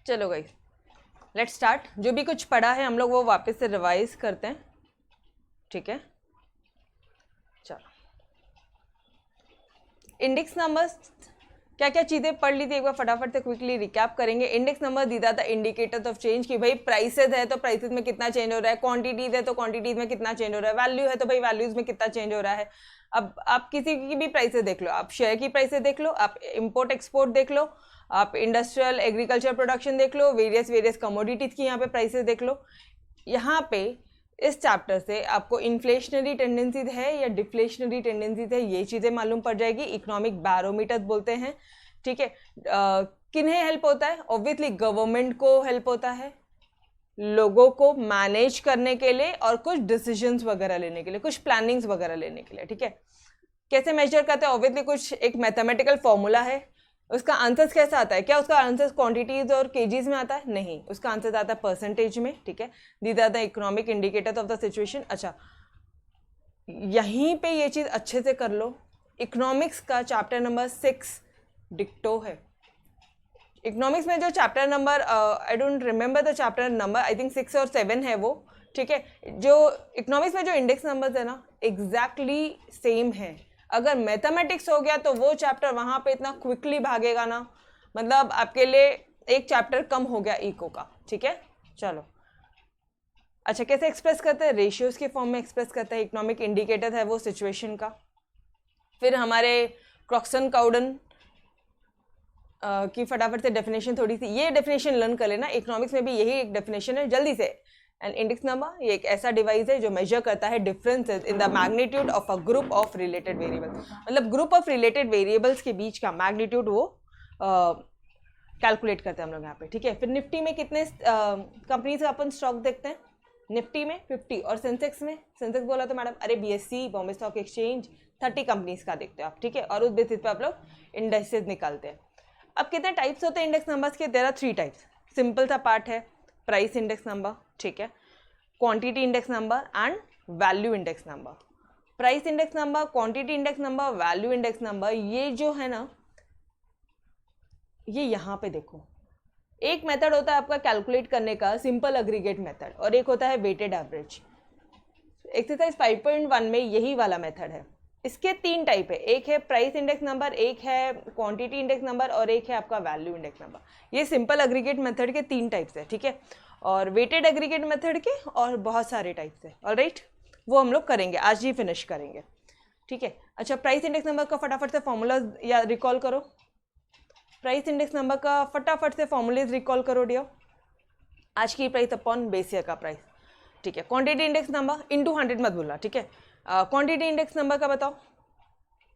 चलो guys, let's start. जो भी कुछ पढ़ा है हम लोग वो वापस से रिवाइज करते हैं, ठीक है। चलो, इंडेक्स नंबर्स क्या क्या चीज़ें पढ़ ली थी एक बार फटाफट से क्विकली रिकैप करेंगे। इंडेक्स नंबर दीदा था इंडिकेटर ऑफ चेंज कि भाई प्राइसेस है तो प्राइसेस में कितना चेंज हो रहा है, क्वांटिटीज है तो क्वांटिटीज में कितना चेंज हो रहा है, वैल्यू है तो भाई वैल्यूज में कितना चेंज हो रहा है। अब आप किसी की भी प्राइसेस देख लो, आप शेयर की प्राइसेस देख लो, आप इम्पोर्ट एक्सपोर्ट देख लो, आप इंडस्ट्रियल एग्रीकल्चर प्रोडक्शन देख लो, वेरियस कमोडिटीज की यहाँ पे प्राइसेस देख लो। यहाँ पे इस चैप्टर से आपको इन्फ्लेशनरी टेंडेंसीज है या डिफ्लेशनरी टेंडेंसीज है ये चीज़ें मालूम पड़ जाएगी। इकोनॉमिक बैरोमीटर्स बोलते हैं, ठीक है। किन्हें हेल्प होता है? ऑब्वियसली गवर्नमेंट को हेल्प होता है, लोगों को मैनेज करने के लिए और कुछ डिसीजंस वगैरह लेने के लिए, कुछ प्लानिंग्स वगैरह लेने के लिए, ठीक है। कैसे मेजर करते हैं? ऑब्वियसली कुछ एक मैथमेटिकल फॉर्मूला है, उसका आंसर कैसा आता है? क्या उसका आंसर क्वांटिटीज और केजीज में आता है? नहीं, उसका आंसर आता है परसेंटेज में, ठीक है। These are the economic indicator of the situation. अच्छा, यहीं पे ये चीज़ अच्छे से कर लो। इकोनॉमिक्स का चैप्टर नंबर 6 डिक्टो है। इकोनॉमिक्स में जो chapter number I don't remember the chapter number, I think 6 और 7 है वो, ठीक है। जो इकोनॉमिक्स में जो इंडेक्स नंबर्स है ना एग्जैक्टली सेम है। अगर मैथमेटिक्स हो गया तो वो चैप्टर वहाँ पे इतना क्विकली भागेगा ना, मतलब आपके लिए एक चैप्टर कम हो गया इको का, ठीक है। चलो, अच्छा कैसे एक्सप्रेस करते हैं? रेशियोज के फॉर्म में एक्सप्रेस करते हैं। इकोनॉमिक इंडिकेटर है वो सिचुएशन का। फिर हमारे क्रॉक्सन काउडन की फटाफट से डेफिनेशन थोड़ी सी, ये डेफिनेशन लर्न कर लेना, इकोनॉमिक्स में भी यही एक डेफिनेशन है जल्दी से। एंड इंडेक्स नंबर ये एक ऐसा डिवाइस है जो मेजर करता है differences in the magnitude of a group of related variables, मतलब ग्रुप ऑफ रिलेटेड वेरिएबल्स के बीच का मैग्नीट्यूड वो कैलकुलेट करते हैं हम लोग यहाँ पे, ठीक है। फिर निफ्टी में कितने कंपनीज का अपन स्टॉक देखते हैं? निफ्टी में 50, और सेंसेक्स में, सेंसेक्स बोला तो मैडम अरे BSc Bombay stock exchange 30 companies का देखते हो आप, ठीक है। और उस बेसिस पे आप लोग इंडेक्सेस निकालते हैं। अब कितने टाइप्स होते हैं इंडेक्स नंबर्स के? There are 3 types. सिंपल सा पार्ट है प्राइस इंडेक्स नंबर, ठीक है, quantity index number and value index number. Price index number, quantity index number, value index number, ये जो है ना, ये यहाँ पे देखो, एक मेथड होता है आपका कैलकुलेट करने का, सिंपल एग्रीगेट मेथड, और एक होता है वेटेड एवरेज। एक्सरसाइज 5.1 में यही वाला मेथड है। इसके 3 टाइप है, एक है प्राइस इंडेक्स नंबर, एक है क्वांटिटी इंडेक्स नंबर और एक है आपका वैल्यू इंडेक्स नंबर। ये सिंपल एग्रीगेट मेथड के 3 टाइप्स है, ठीक है। और वेटेड एग्रीगेट मेथड के और बहुत सारे टाइप्स है, ऑलराइट, वो हम लोग करेंगे आज ही फिनिश करेंगे, ठीक है। अच्छा, प्राइस इंडेक्स नंबर का फटाफट से फॉर्मूला या रिकॉल करो। प्राइस इंडेक्स नंबर का फटाफट से फॉर्मूलेज रिकॉल करो डियर। आज की प्राइस अपॉन बेस ईयर का प्राइस, ठीक है। क्वांटिटी इंडेक्स नंबर इनटू 100 मत भूलना, ठीक है। क्वांटिटी इंडेक्स नंबर का बताओ,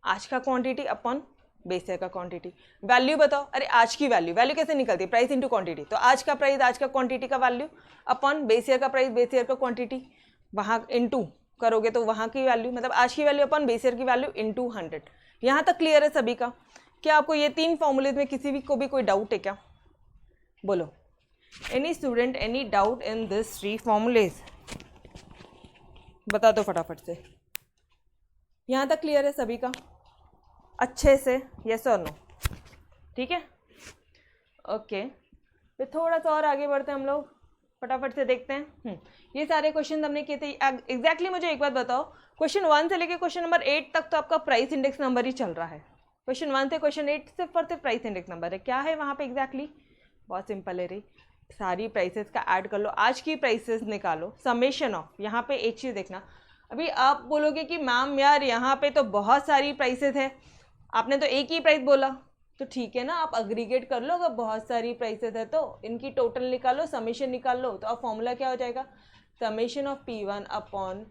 आज का क्वांटिटी अपॉन बेस ईयर का क्वांटिटी। वैल्यू बताओ, अरे आज की वैल्यू, वैल्यू कैसे निकलती है? प्राइस इंटू क्वांटिटी, तो आज का प्राइस, आज का क्वांटिटी का वैल्यू अपॉन बेस ईयर का प्राइस, बेस ईयर का क्वांटिटी, वहाँ इंटू करोगे तो वहाँ की वैल्यू, मतलब आज की वैल्यू अपॉन बेस ईयर की वैल्यू इंटू 100। यहाँ तक क्लियर है सभी का? क्या आपको ये 3 फॉर्मूलेज में किसी भी को भी कोई डाउट है क्या? बोलो, any student any doubt in this 3 formulas? बता दो फटाफट से। यहाँ तक क्लियर है सभी का अच्छे से? यस और नो? ठीक है, ओके। फिर थोड़ा सा और आगे बढ़ते हैं हम लोग, फटाफट से देखते हैं। ये सारे क्वेश्चन हमने किए थे एग्जैक्टली। मुझे एक बात बताओ, क्वेश्चन 1 से लेके क्वेश्चन नंबर 8 तक तो आपका प्राइस इंडेक्स नंबर ही चल रहा है। क्वेश्चन 1 से क्वेश्चन 8 सिर्फ और सिर्फ प्राइस इंडेक्स नंबर है। क्या है वहाँ पे एग्जैक्टली? बहुत सिंपल है रे, सारी प्राइसेस का ऐड कर लो, आज की प्राइसेस निकालो, समेशन ऑफ। यहाँ पे एक चीज़ देखना, अभी आप बोलोगे कि मैम यार यहाँ पे तो बहुत सारी प्राइसेस है, आपने तो एक ही प्राइस बोला, तो ठीक है ना, आप अग्रीगेट कर लो। अगर बहुत सारी प्राइसेस है तो इनकी टोटल निकालो, समेशन निकाल लो, तो अब फॉर्मूला क्या हो जाएगा? Summation of P1 upon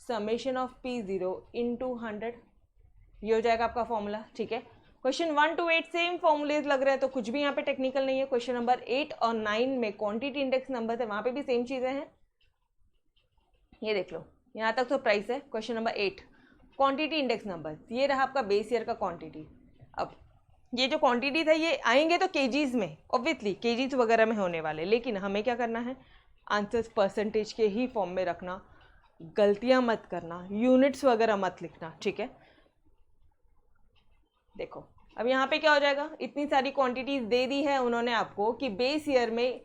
summation of P0 into 100, ये हो जाएगा आपका फॉर्मूला, ठीक है। क्वेश्चन 1 to 8 सेम फॉर्मूलेज लग रहे हैं, तो कुछ भी यहाँ पे टेक्निकल नहीं है। क्वेश्चन नंबर 8 और 9 में क्वांटिटी इंडेक्स नंबर है, वहाँ पे भी सेम चीज़ें हैं, ये देख लो, यहाँ तक तो प्राइस है। Question number 8 quantity index number, ये रहा आपका बेस ईयर का क्वांटिटी। अब ये जो क्वांटिटी था ये आएंगे तो केजीज में, ऑब्वियसली केजीज वगैरह में होने वाले, लेकिन हमें क्या करना है, आंसर्स परसेंटेज के ही फॉर्म में रखना, गलतियाँ मत करना, यूनिट्स वगैरह मत लिखना, ठीक है। देखो अब यहाँ पे क्या हो जाएगा, इतनी सारी क्वांटिटीज दे दी है उन्होंने आपको कि बेस ईयर में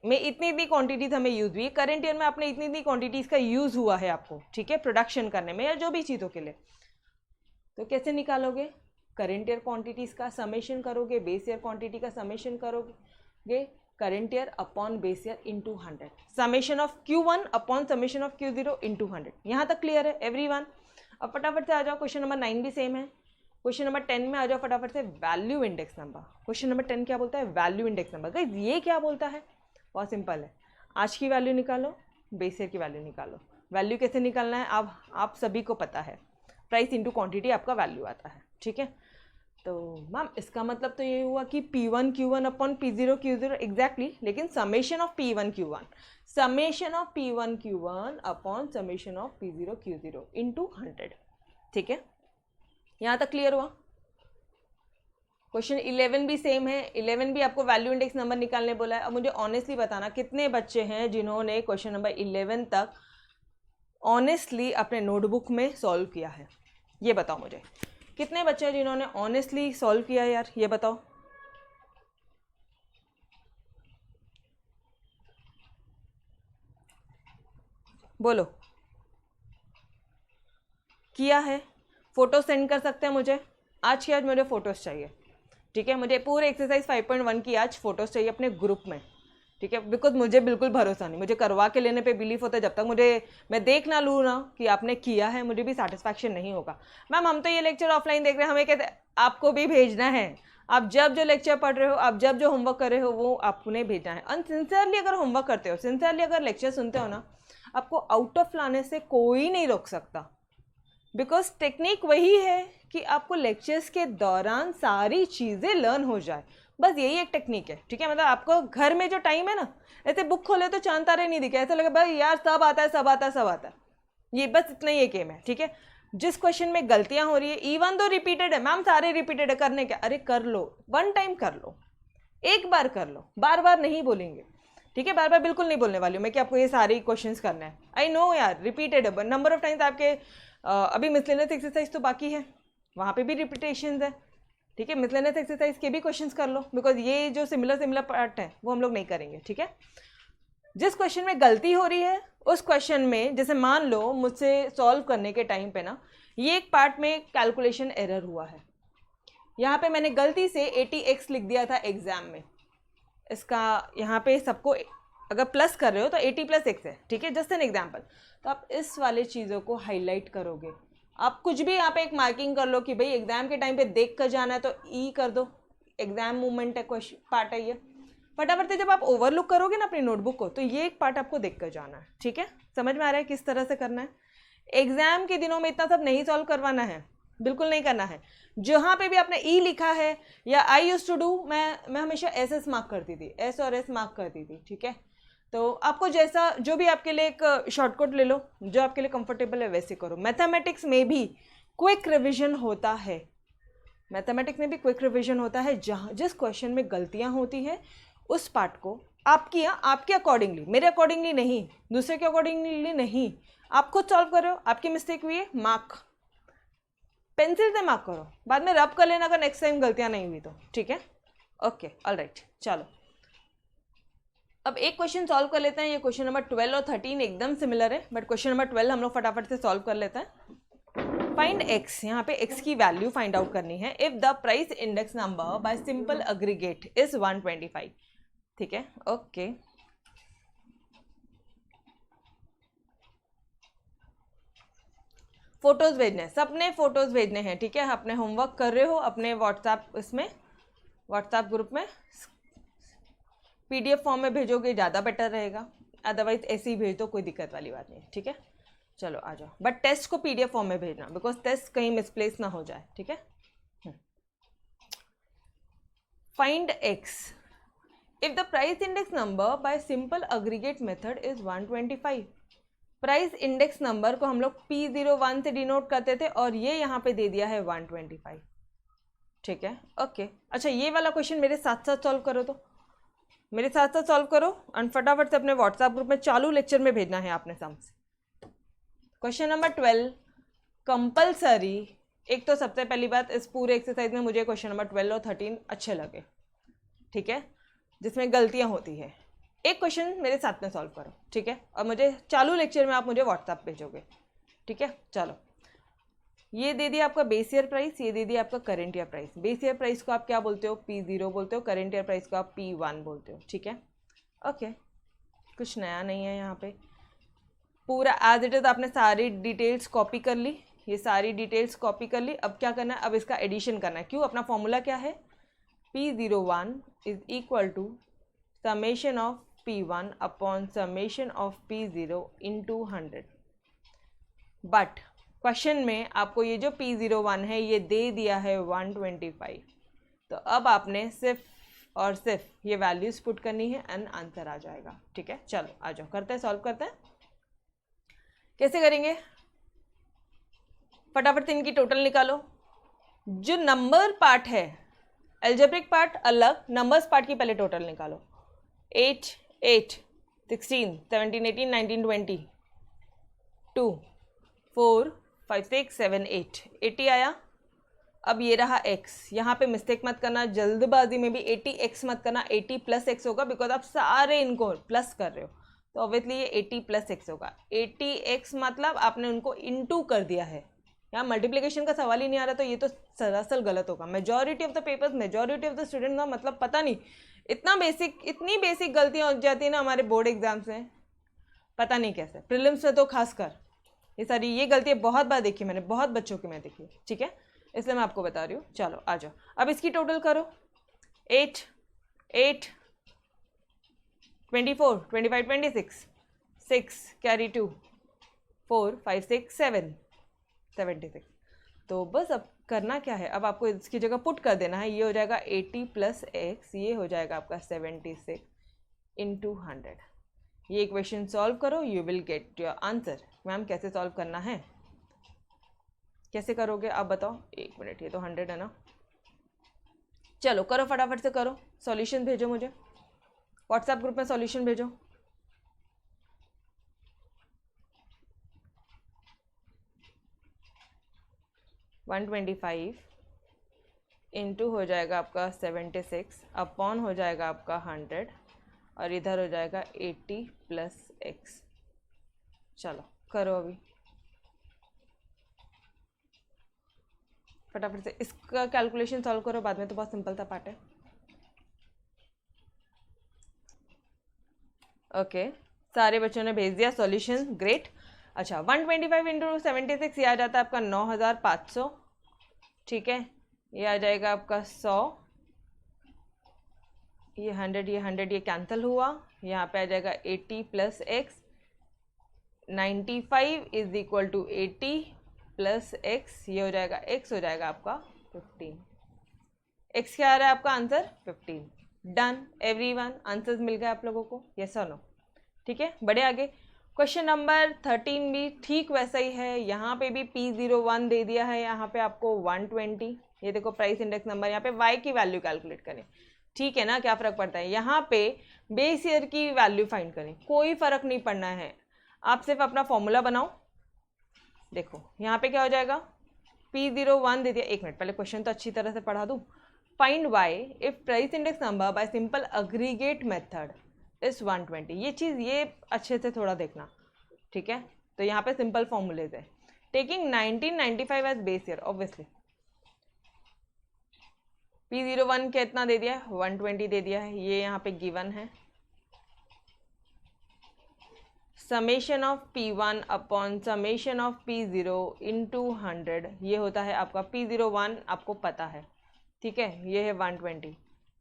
इतनी इतनी क्वांटिटीज हमें यूज हुई, करंट ईयर में आपने इतनी इतनी क्वांटिटीज का यूज हुआ है आपको, ठीक है, प्रोडक्शन करने में या जो भी चीज़ों के लिए। तो कैसे निकालोगे, करंट ईयर क्वांटिटीज का समेशन करोगे, बेस ईयर क्वांटिटी का समेशन करोगे, current year upon base year into 100, summation of Q1 upon summation of Q0 into 100। यहाँ तक क्लियर है एवरीवन। अब फटाफट से आ जाओ, क्वेश्चन नंबर 9 भी सेम है। क्वेश्चन नंबर 10 में आ जाओ फटाफट से, value index number. Question number 10 क्या बोलता है, वैल्यू इंडेक्स नंबर। गाइस ये क्या बोलता है, बहुत सिंपल है, आज की वैल्यू निकालो, बेस ईयर की वैल्यू निकालो। वैल्यू कैसे निकालना है, अब आप सभी को पता है, प्राइस इंटू क्वांटिटी आपका वैल्यू आता है, ठीक है। तो मैम इसका मतलब तो ये हुआ कि P1 Q1 upon P0 Q0 exactly, लेकिन summation of P1 Q1, summation of P1 Q1 upon summation of P0 Q0 into 100, ठीक है। यहाँ तक क्लियर हुआ। क्वेश्चन 11 भी सेम है, 11 भी आपको वैल्यू इंडेक्स नंबर निकालने बोला है। अब मुझे ऑनेस्टली बताना कितने बच्चे हैं जिन्होंने क्वेश्चन नंबर 11 तक ऑनेस्टली अपने नोटबुक में सॉल्व किया है, ये बताओ मुझे, कितने बच्चे हैं जिन्होंने ऑनेस्टली सॉल्व किया है यार, ये बताओ। बोलो, किया है? फोटो सेंड कर सकते हैं मुझे, आज की आज मुझे फोटोज चाहिए, ठीक है। मुझे पूरे एक्सरसाइज 5.1 की आज फोटोज चाहिए अपने ग्रुप में, ठीक है, बिकॉज मुझे बिल्कुल भरोसा नहीं, मुझे करवा के लेने पे बिलीफ होता है, जब तक मैं देख ना लूँ ना कि आपने किया है, मुझे भी सेटिस्फैक्शन नहीं होगा। मैम हम तो ये लेक्चर ऑफलाइन देख रहे हैं, हमें कहते आपको भी भेजना है, आप जब जो लेक्चर पढ़ रहे हो, आप जब जो होमवर्क कर रहे हो, वो आपने भेजना है। अनसिंसियरली अगर होमवर्क करते हो, सिंसियरली अगर लेक्चर सुनते हो ना, आपको आउट ऑफ लाने से कोई नहीं रोक सकता, बिकॉज टेक्निक वही है कि आपको लेक्चर्स के दौरान सारी चीज़ें लर्न हो जाए, बस यही एक टेक्निक है, ठीक है। मतलब आपको घर में जो टाइम है ना, ऐसे बुक खोले तो चांद तारे नहीं दिखे, ऐसा लगे भाई यार सब आता है सब आता है सब आता है, ये बस इतना ही एक गेम है, ठीक है। जिस क्वेश्चन में गलतियां हो रही है, इवन तो रिपीटेड है, मैम सारे रिपीटेड है, करने क्या, अरे कर लो, वन टाइम कर लो, एक बार कर लो, बार बार नहीं बोलेंगे, ठीक है, बार बार बिल्कुल नहीं बोलने वाली हूँ मैं कि आपको ये सारे क्वेश्चंस करने हैं। आई नो यार रिपीटेड है, नंबर ऑफ टाइम्स आपके अभी मिसलेनियस एक्सरसाइज तो बाकी है, वहाँ पे भी रिपीटेशन है, ठीक है। मिसलेनियस एक्सरसाइज के भी क्वेश्चंस कर लो, बिकॉज ये जो सिमिलर पार्ट है वो हम लोग नहीं करेंगे, ठीक है। जिस क्वेश्चन में गलती हो रही है उस क्वेश्चन में, जैसे मान लो मुझसे सॉल्व करने के टाइम पे ना ये एक पार्ट में कैलकुलेशन एरर हुआ है, यहाँ पे मैंने गलती से 80x लिख दिया था एग्जाम में, इसका यहाँ पे सबको अगर प्लस कर रहे हो तो 80 + x है, ठीक है, जस्ट एन एग्जाम्पल। तो आप इस वाले चीज़ों को हाईलाइट करोगे, आप कुछ भी यहाँ पे एक मार्किंग कर लो कि भाई एग्जाम के टाइम पे देख कर जाना है तो ई कर दो, एग्जाम मूवमेंट है, क्वेश्चन पार्ट है ये, फटाफट से जब आप ओवरलुक करोगे ना अपनी नोटबुक को, तो ये एक पार्ट आपको देख कर जाना है, ठीक है। समझ में आ रहा है किस तरह से करना है। एग्जाम के दिनों में इतना सब नहीं सॉल्व करवाना है, बिल्कुल नहीं करना है। जहाँ पे भी आपने ई लिखा है या आई यूज टू डू, मैं हमेशा एस मार्क करती थी, एस और एस मार्क करती थी, ठीक है। तो आपको जैसा जो भी आपके लिए एक शॉर्टकट ले लो, जो आपके लिए कंफर्टेबल है वैसे करो। मैथमेटिक्स में भी क्विक रिवीजन होता है, मैथमेटिक्स में भी क्विक रिवीजन होता है, जहाँ जिस क्वेश्चन में गलतियाँ होती है उस पार्ट को आपके अकॉर्डिंगली, मेरे अकॉर्डिंगली नहीं, दूसरे के अकॉर्डिंगली नहीं, आप खुद सॉल्व कर रहे हो, आपकी मिस्टेक हुई है, मार्क पेंसिल से मार्क करो, बाद में रब कर लेना अगर नेक्स्ट टाइम गलतियाँ नहीं हुई तो, ठीक है। ओके ऑलराइट, चलो अब एक क्वेश्चन सॉल्व कर लेते हैं। ये क्वेश्चन नंबर 12 और 13 एकदम सिमिलर है, बट क्वेश्चन नंबर 12 हम लोग फटाफट से सॉल्व कर लेते हैं। फाइंड x, यहाँ पे x की वैल्यू फाइंड आउट करनी है if the price index number by simple aggregate is 125, ठीक है। ओके फोटोज भेजने हैं, सबने फोटोज भेजने हैं, ठीक है। अपने होमवर्क कर रहे हो अपने व्हाट्सएप ग्रुप में, PDF फॉर्म में भेजोगे ज़्यादा बेटर रहेगा, अदरवाइज ऐसे ही भेज दो, कोई दिक्कत वाली बात नहीं, ठीक है। चलो आ जाओ, बट टेस्ट को PDF फॉर्म में भेजना, बिकॉज टेस्ट कहीं मिसप्लेस ना हो जाए, ठीक है। Find x if the price index number by simple aggregate method is 125। Price index number को हम लोग P01 से डिनोट करते थे और ये यहाँ पे दे दिया है 125, ठीक है। ओके अच्छा, ये वाला क्वेश्चन मेरे साथ साथ सॉल्व करो, तो मेरे साथ साथ सॉल्व करो और फटाफट से अपने व्हाट्सएप ग्रुप में चालू लेक्चर में भेजना है आपने सम्स। क्वेश्चन नंबर 12, कंपल्सरी एक तो सबसे पहली बात, इस पूरे एक्सरसाइज में मुझे क्वेश्चन नंबर 12 और 13 अच्छे लगे, ठीक है, जिसमें गलतियां होती है। एक क्वेश्चन मेरे साथ में सॉल्व करो, ठीक है, और मुझे चालू लेक्चर में आप मुझे व्हाट्सएप भेजोगे, ठीक है। चलो, ये दे दिया आपका बेस ईयर प्राइस, ये दे दिया आपका current year price. Base year price को आप क्या बोलते हो? P0 बोलते हो। करंट ईयर प्राइस को आप P1 बोलते हो, ठीक है। ओके, कुछ नया नहीं है यहाँ पे, पूरा एज इट इज आपने सारी डिटेल्स कॉपी कर ली, ये सारी डिटेल्स कॉपी कर ली। अब क्या करना है? अब इसका एडिशन करना है। क्यों? अपना फॉर्मूला क्या है? P01 is equal to summation of P1 upon summation of P0 into 100। But question में आपको ये जो P01 है ये दे दिया है 125, तो अब आपने सिर्फ और सिर्फ ये वैल्यूज पुट करनी है एंड आंसर आ जाएगा, ठीक है। चलो आ जाओ, करते हैं, सॉल्व करते हैं। कैसे करेंगे? फटाफट से इनकी टोटल निकालो। जो नंबर पार्ट है, एल्जेब्रिक पार्ट अलग, नंबर्स पार्ट की पहले टोटल निकालो। 8, 8, 16, 17, 18, 19, 20, 2, 4, 5, 6, 7, 8, 80 आया। अब ये रहा x, यहाँ पे मिस्टेक मत करना, जल्दबाजी में भी 80x मत करना, 80 प्लस x होगा, बिकॉज आप सारे इनको प्लस कर रहे हो, तो ऑब्वियसली ये 80 प्लस x होगा। 80x मतलब आपने उनको इनटू कर दिया है, यहाँ मल्टीप्लिकेशन का सवाल ही नहीं आ रहा, तो ये तो सरासर गलत होगा। Majority of the papers, majority of the student का मतलब पता नहीं, इतनी बेसिक गलतियाँ हो जाती है ना हमारे बोर्ड एग्जाम्स में, पता नहीं कैसे, प्रीलिम्स में तो खासकर ये गलतियाँ बहुत बार देखी मैंने, बहुत बच्चों की मैं देखी, ठीक है, इसलिए मैं आपको बता रही हूँ। चलो आ जाओ, अब इसकी टोटल करो। 8, 8, 24, 25, 26, 6 कैरी 2, 4, 5, 6, 7, 76। तो बस अब करना क्या है, अब आपको इसकी जगह पुट कर देना है। ये हो जाएगा 80 प्लस x, ये हो जाएगा आपका 76 इंटू 100। ये इक्वेशन सॉल्व करो, you will get your answer. Ma'am कैसे सॉल्व करना है, कैसे करोगे आप बताओ? 1 मिनट, ये तो 100 है ना। चलो करो, फटाफट से करो, सॉल्यूशन भेजो मुझे, व्हाट्सएप ग्रुप में सॉल्यूशन भेजो। (125) इंटू हो जाएगा आपका 76 अपॉन हो जाएगा आपका 100 और इधर हो जाएगा 80 प्लस x। चलो करो अभी फटाफट से, इसका कैलकुलेशन सॉल्व करो, बाद में तो बहुत सिंपल सा पार्ट है। ओके, सारे बच्चों ने भेज दिया सॉल्यूशन, ग्रेट। अच्छा, 125 इंटू 76 ये आ जाता है आपका 9500, ठीक है। ये आ जाएगा आपका 100, ये 100 ये कैंसिल हुआ, यहाँ पे आ जाएगा 80 plus x। 95 is equal to 80 plus x, ये हो जाएगा x हो जाएगा आपका 15। x क्या आ रहा है आपका आंसर? 15। डन एवरीवन, आंसर्स मिल गए आप लोगों को, यस और नो, ठीक है। बढ़े आगे, क्वेश्चन नंबर 13 भी ठीक वैसा ही है। यहाँ पे भी P01 दे दिया है, यहाँ पे आपको 120, ये देखो प्राइस इंडेक्स नंबर, यहाँ पे y की वैल्यू कैलकुलेट करें, ठीक है ना, क्या फ़र्क पड़ता है। यहाँ पे बेस ईयर की वैल्यू फाइंड करें, कोई फ़र्क नहीं पड़ना है, आप सिर्फ अपना फॉर्मूला बनाओ। देखो यहाँ पे क्या हो जाएगा, P01 दे दिया। एक मिनट, पहले क्वेश्चन तो अच्छी तरह से पढ़ा दूँ। Find y if price index number by simple aggregate method इस 120। ये चीज़ ये अच्छे से थोड़ा देखना, ठीक है। तो यहाँ पे सिंपल फॉर्मूलेज है। Taking 1995 as base year, obviously P01 कितना दे दिया है? 120 दे दिया है, ये यहाँ पे गिवन है। Summation of P1 upon summation of P0 into 100, ये होता है आपका P01, आपको पता है, ठीक है। ये है 120,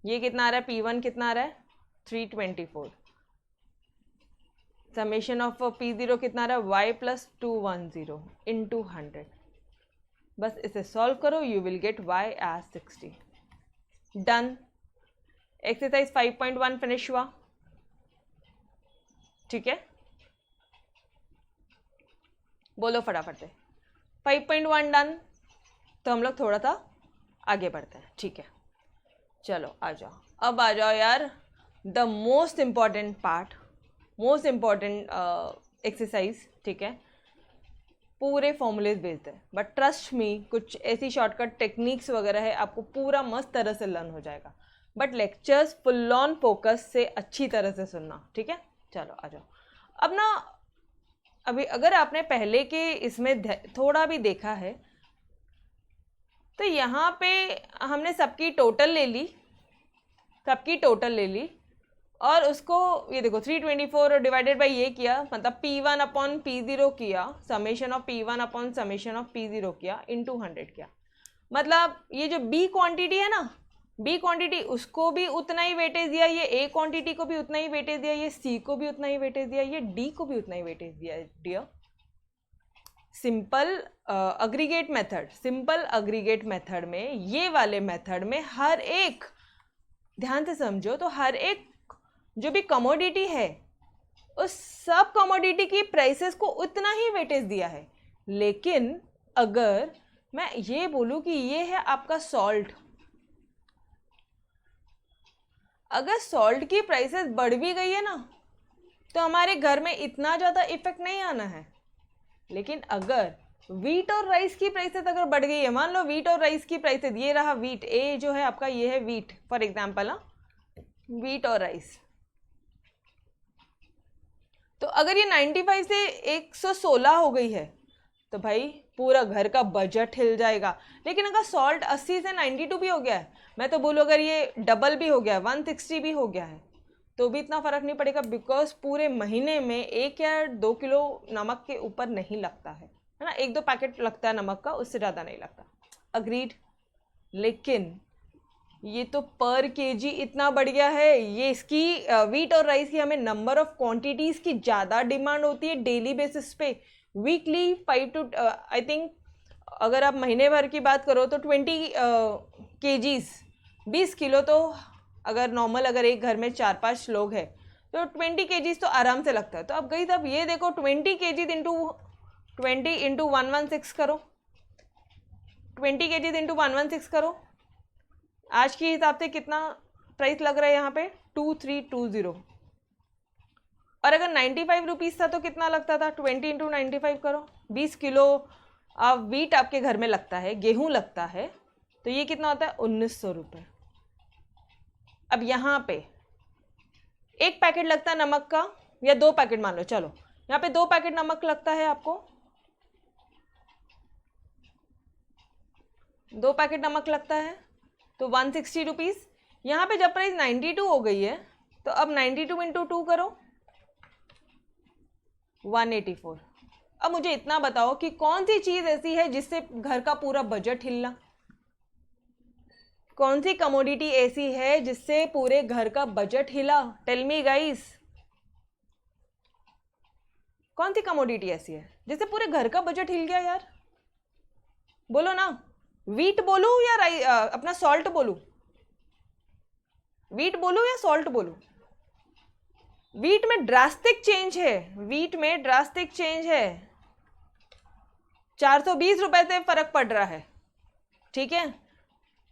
ये कितना आ रहा है? P1 कितना आ रहा है? 324। समेशन ऑफ P0 कितना आ रहा है? y plus 210 into 100। बस इसे सॉल्व करो, you will get y as 60। Done, exercise 5.1 finish हुआ, ठीक है। बोलो फटाफट से, 5.1 डन। तो हम लोग थोड़ा सा आगे बढ़ते हैं, ठीक है। चलो आ जाओ, अब आ जाओ यार, the most important part, most important exercise, ठीक है। पूरे फॉर्मूलेज भेजते हैं, बट ट्रस्ट मी कुछ ऐसी शॉर्टकट टेक्निक्स वगैरह है, आपको पूरा मस्त तरह से लर्न हो जाएगा, but lectures full on focus से अच्छी तरह से सुनना, ठीक है। चलो आ जाओ। अब ना अभी अगर आपने पहले के इसमें थोड़ा भी देखा है तो यहाँ पे हमने सबकी टोटल ले ली और उसको ये देखो 324 डिवाइडेड बाई ये किया, मतलब P1 अपॉन P0 किया, summation of P1 upon summation of P0 किया, इनटू 100 किया। मतलब ये जो B क्वांटिटी है ना, B क्वांटिटी उसको भी उतना ही वेटेज दिया, ये A क्वांटिटी को भी उतना ही वेटेज दिया, ये C को भी उतना ही वेटेज दिया, ये D को भी उतना ही वेटेज दिया डियर। सिंपल अग्रीगेट मेथड में, ये वाले मेथड में हर एक, ध्यान से समझो, तो हर एक जो भी कमोडिटी है उस सब कमोडिटी की प्राइसेस को उतना ही वेटेज दिया है। लेकिन अगर मैं ये बोलूं कि ये है आपका सॉल्ट, अगर सॉल्ट की प्राइसेस बढ़ भी गई है ना तो हमारे घर में इतना ज़्यादा इफेक्ट नहीं आना है। लेकिन अगर वीट और राइस की प्राइसेस अगर बढ़ गई है, मान लो वीट और राइस की प्राइसेस, ये रहा वीट, ए जो है आपका ये है वीट फॉर एग्जांपल, वीट और राइस, तो अगर ये 95 से 116 हो गई है तो भाई पूरा घर का बजट हिल जाएगा। लेकिन अगर सॉल्ट 80 से 92 भी हो गया है, मैं तो बोलूँ अगर ये डबल भी हो गया है, 160 भी हो गया है, तो भी इतना फ़र्क नहीं पड़ेगा, बिकॉज पूरे महीने में 1 या 2 किलो नमक के ऊपर नहीं लगता है ना, 1-2 पैकेट लगता है नमक का, उससे ज़्यादा नहीं लगता। अग्रीड। लेकिन ये तो पर केजी इतना बढ़ गया है, ये इसकी वीट और राइस की हमें नंबर ऑफ क्वांटिटीज़ की ज़्यादा डिमांड होती है डेली बेसिस पे, वीकली 5 to आई थिंक अगर आप महीने भर की बात करो तो 20 केजीज़, 20 किलो, तो अगर नॉर्मल अगर एक घर में 4-5 लोग हैं तो 20 केजीज़ तो आराम से लगता है। तो अब गई तब ये देखो 20 केजीज़ इंटू 20 इंटू 116 करो, 20 केजीज़ इंटू 116 करो, आज के हिसाब से कितना प्राइस लग रहा है यहाँ पे 2320। और अगर 95 रुपीज़ था तो कितना लगता था, 20 इंटू 95 करो, 20 किलो अब वीट आपके घर में लगता है, गेहूं लगता है, तो ये कितना होता है 1900 रुपये। अब यहाँ पे एक पैकेट लगता है नमक का, या 2 पैकेट मान लो, चलो यहाँ पे 2 पैकेट नमक लगता है आपको, 2 पैकेट नमक लगता है तो 160 रुपीज़। यहाँ पे जब प्राइस 92 हो गई है तो अब 92 इंटू 2 करो, 184। अब मुझे इतना बताओ कि कौन सी चीज़ ऐसी है जिससे घर का पूरा बजट हिलना, कौन सी कमोडिटी ऐसी है जिससे पूरे घर का बजट हिला, टेल मी गाइस, कौन सी कमोडिटी ऐसी है जिससे पूरे घर का बजट हिल गया यार, बोलो ना। वीट बोलूं या अपना सॉल्ट बोलूं, वीट बोलूं या सॉल्ट बोलूं? वीट में ड्रास्टिक चेंज है, वीट में ड्रास्टिक चेंज है, 420 रुपए से फर्क पड़ रहा है, ठीक है।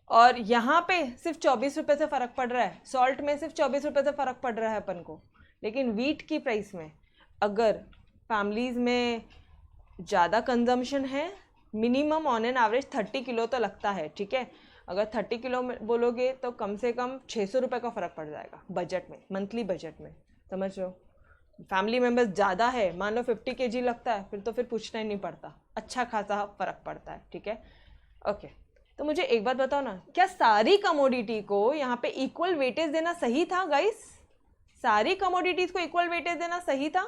और यहाँ पे सिर्फ 24 रुपए से फर्क पड़ रहा है, सॉल्ट में सिर्फ 24 रुपए से फर्क पड़ रहा है अपन को। लेकिन वीट की प्राइस में अगर फैमिलीज में ज़्यादा कंजम्पशन है, minimum on an average 30 kilo तो लगता है, ठीक है। अगर 30 किलो में बोलोगे तो कम से कम 600 रुपये का फ़र्क पड़ जाएगा बजट में, मंथली बजट में, समझ रहे हो। फैमिली मेम्बर्स ज़्यादा है, मान लो 50 kg लगता है, फिर तो फिर पूछना ही नहीं पड़ता, अच्छा खासा फ़र्क पड़ता है, ठीक है। ओके, तो मुझे एक बात बताओ ना, क्या सारी कमोडिटी को यहाँ पे इक्वल वेटेज देना सही था गाइस? सारी कमोडिटीज़ को इक्वल वेटेज देना सही था?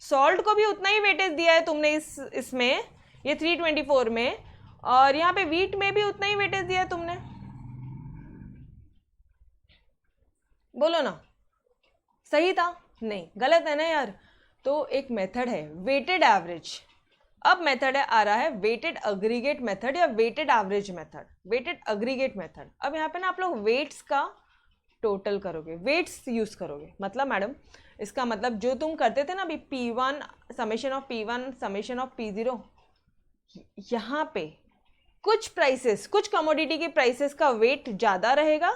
सॉल्ट को भी उतना ही वेटेज दिया है तुमने इसमें, ये 324 में, और यहाँ पे वीट में भी उतना ही वेटेज दिया है तुमने, बोलो ना सही था? नहीं, गलत है ना यार। तो एक मेथड है वेटेड एवरेज, अब मेथड है आ रहा है वेटेड अग्रीगेट मेथड या weighted average method, weighted aggregate method. अब यहाँ पे ना आप लोग वेट्स का टोटल करोगे, वेट्स यूज करोगे, मतलब मैडम इसका मतलब जो तुम करते थे ना अभी P1 summation of P1 summation of P0, यहाँ पे कुछ प्राइसेस, कुछ कमोडिटी के प्राइसेस का वेट ज़्यादा रहेगा,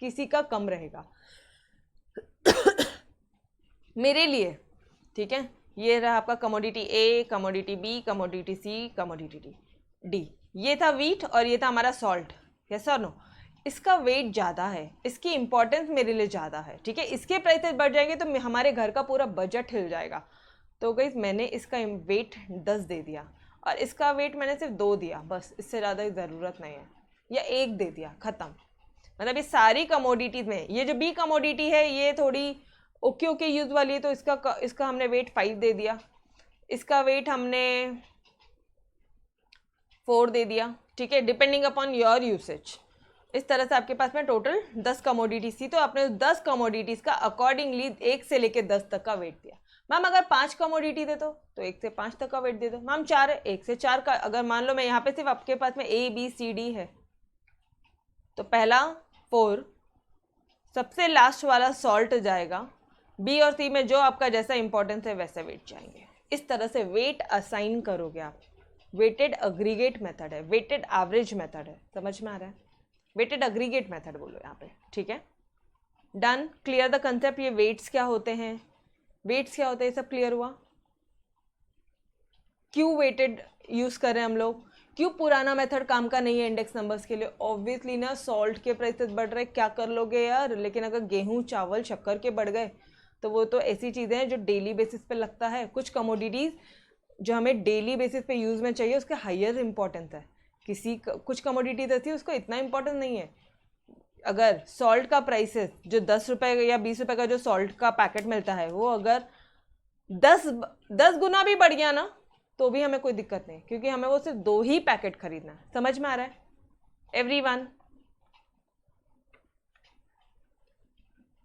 किसी का कम रहेगा। मेरे लिए, ठीक है, ये रहा आपका कमोडिटी ए, कमोडिटी बी, कमोडिटी सी, कमोडिटी डी। ये था वीट और ये था हमारा सॉल्ट। यस और नो? इसका वेट ज़्यादा है, इसकी इंपॉर्टेंस मेरे लिए ज़्यादा है, ठीक है। इसके प्राइसेस बढ़ जाएंगे तो हमारे घर का पूरा बजट हिल जाएगा। तो गाइस मैंने इसका वेट 10 दे दिया और इसका वेट मैंने सिर्फ 2 दिया, बस इससे ज़्यादा ज़रूरत नहीं है, या 1 दे दिया, ख़त्म। मतलब ये सारी कमोडिटीज़ में ये जो बी कमोडिटी है ये थोड़ी ओके ओके यूज़ वाली है, तो इसका हमने वेट 5 दे दिया, इसका वेट हमने 4 दे दिया, ठीक है, डिपेंडिंग अपॉन योर यूसेज। इस तरह से आपके पास में टोटल 10 कमोडिटीज थी, तो आपने 10 कमोडिटीज का अकॉर्डिंगली 1 से लेके 10 तक का वेट दिया। मैम अगर 5 कमोडिटी दे तो 1 से 5 तक का वेट दे दो। मैम 4 है, 1 से 4 का। अगर मान लो मैं यहाँ पे सिर्फ आपके पास में ए बी सी डी है, तो पहला 4, सबसे लास्ट वाला सॉल्ट जाएगा, बी और सी में जो आपका जैसा इंपॉर्टेंस है वैसे वेट जाएंगे। इस तरह से वेट असाइन करोगे आप। वेटेड अग्रीगेट मेथड है, वेटेड एवरेज मेथड है, समझ में आ रहा है? वेटेड अग्रीगेट मेथड बोलो यहाँ पे, ठीक है। Done, clear the concept. ये वेट्स क्या होते हैं, वेट्स क्या होते हैं, सब क्लियर हुआ। क्यों वेटेड यूज कर रहे हैं हम लोग, क्यों पुराना मेथड काम का नहीं है इंडेक्स नंबर्स के लिए? ऑब्वियसली ना, सॉल्ट के प्राइसेस बढ़ रहे, क्या कर लोगे यार। लेकिन अगर गेहूं चावल शक्कर के बढ़ गए तो वो तो ऐसी चीज़ें हैं जो डेली बेसिस पे लगता है। कुछ कमोडिटीज़ जो हमें डेली बेसिस पे यूज़ में चाहिए उसका हायर इंपॉर्टेंस है, कुछ कमोडिटीज ऐसी उसको इतना इंपॉर्टेंस नहीं है। अगर सॉल्ट का प्राइसेस जो 10 रुपये या 20 रुपये का जो सॉल्ट का पैकेट मिलता है वो अगर 10 गुना भी बढ़ गया ना तो भी हमें कोई दिक्कत नहीं, क्योंकि हमें वो सिर्फ 2 ही पैकेट खरीदना है। समझ में आ रहा है एवरीवन?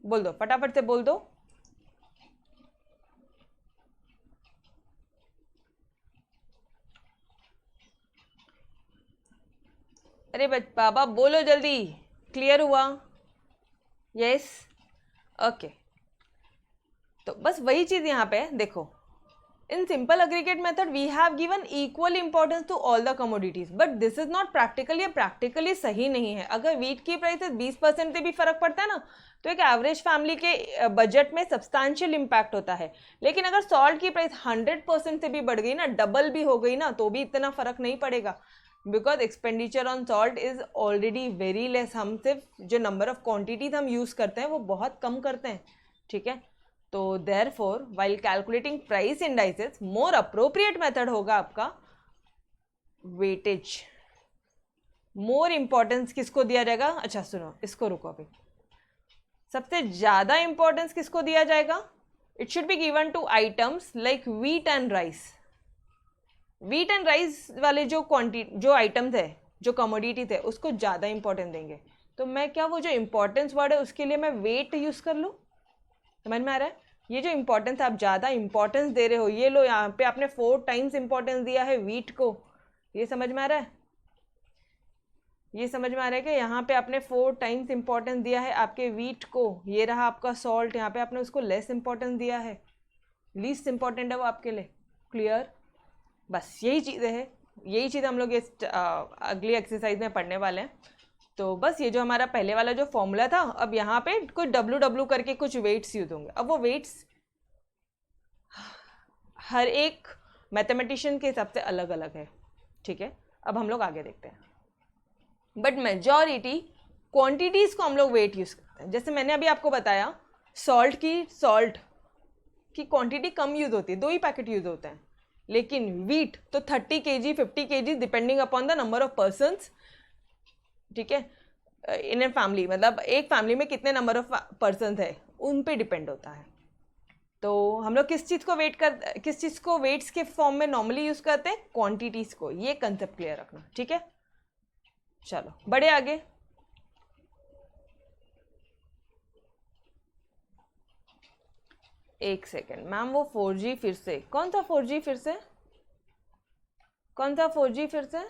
बोल दो, फटाफट से बोल दो। अरे बाबा बोलो जल्दी, क्लियर हुआ? Yes, okay. तो बस वही चीज़ यहाँ पे देखो, in simple aggregate method we have given equal importance to all the commodities, but this is not practical. ये प्रैक्टिकली सही नहीं है। अगर वीट की प्राइसेस 20% से भी फर्क पड़ता है ना तो एक एवरेज फैमिली के बजट में सब्सटैंशियल इंपैक्ट होता है। लेकिन अगर सॉल्ट की प्राइस 100% से भी बढ़ गई ना, डबल भी हो गई ना, तो भी इतना फर्क नहीं पड़ेगा, because expenditure on salt is already very less. हम सिर्फ जो नंबर ऑफ क्वान्टिटीज हम यूज़ करते हैं वो बहुत कम करते हैं, ठीक है। तो therefore while calculating price indices more appropriate method होगा आपका वेटेज। मोर इंपॉर्टेंस किसको दिया जाएगा? अच्छा सुनो, इसको रुको अभी। सबसे ज्यादा इंपॉर्टेंस किसको दिया जाएगा? It should be given to items like wheat and rice. Wheat and rice वाले जो आइटम्स है, जो कमोडिटीज है, उसको ज़्यादा इंपॉर्टेंस देंगे। तो मैं क्या वो जो इंपॉर्टेंस वर्ड है उसके लिए मैं वेट यूज़ कर लूँ? समझ में आ रहा है? ये जो इंपॉर्टेंस आप ज़्यादा इंपॉर्टेंस दे रहे हो, ये लो यहाँ पे आपने 4 टाइम्स इंपॉर्टेंस दिया है वीट को। ये समझ में आ रहा है? ये समझ में आ रहा है कि यहाँ पे आपने 4 टाइम्स इंपॉर्टेंस दिया है आपके वीट को। ये रहा आपका सॉल्ट, यहाँ पे आपने उसको लेस इंपॉर्टेंस दिया है, लीस्ट इंपॉर्टेंट है वो आपके लिए। क्लियर? बस यही चीज़ें हैं, यही चीज़ हम लोग इस अगली एक्सरसाइज में पढ़ने वाले हैं। तो बस ये जो हमारा पहले वाला जो फॉर्मूला था, अब यहाँ पे कुछ W करके कुछ वेट्स यूज होंगे। अब वो वेट्स हर एक मैथमेटिशियन के हिसाब से अलग अलग है, ठीक है। अब हम लोग आगे देखते हैं। बट मेजॉरिटी क्वांटिटीज़ को हम लोग वेट यूज़ करते हैं। जैसे मैंने अभी आपको बताया, सॉल्ट की क्वांटिटी कम यूज़ होती है, 2 ही पैकेट यूज़ होते हैं। लेकिन वीट तो 30 kg 50 kg depending upon the number of persons, ठीक है। इन ए फैमिली, मतलब एक फैमिली में कितने नंबर ऑफ पर्सन्स है उन पे डिपेंड होता है। तो हम लोग किस चीज़ को वेट्स के फॉर्म में नॉर्मली यूज़ करते हैं? क्वांटिटीज़ को। ये कंसेप्ट क्लियर रखना, ठीक है। चलो बढ़े आगे। एक सेकेंड मैम, वो 4G फिर से? कौन सा 4G फिर से? कौन सा 4G फिर से?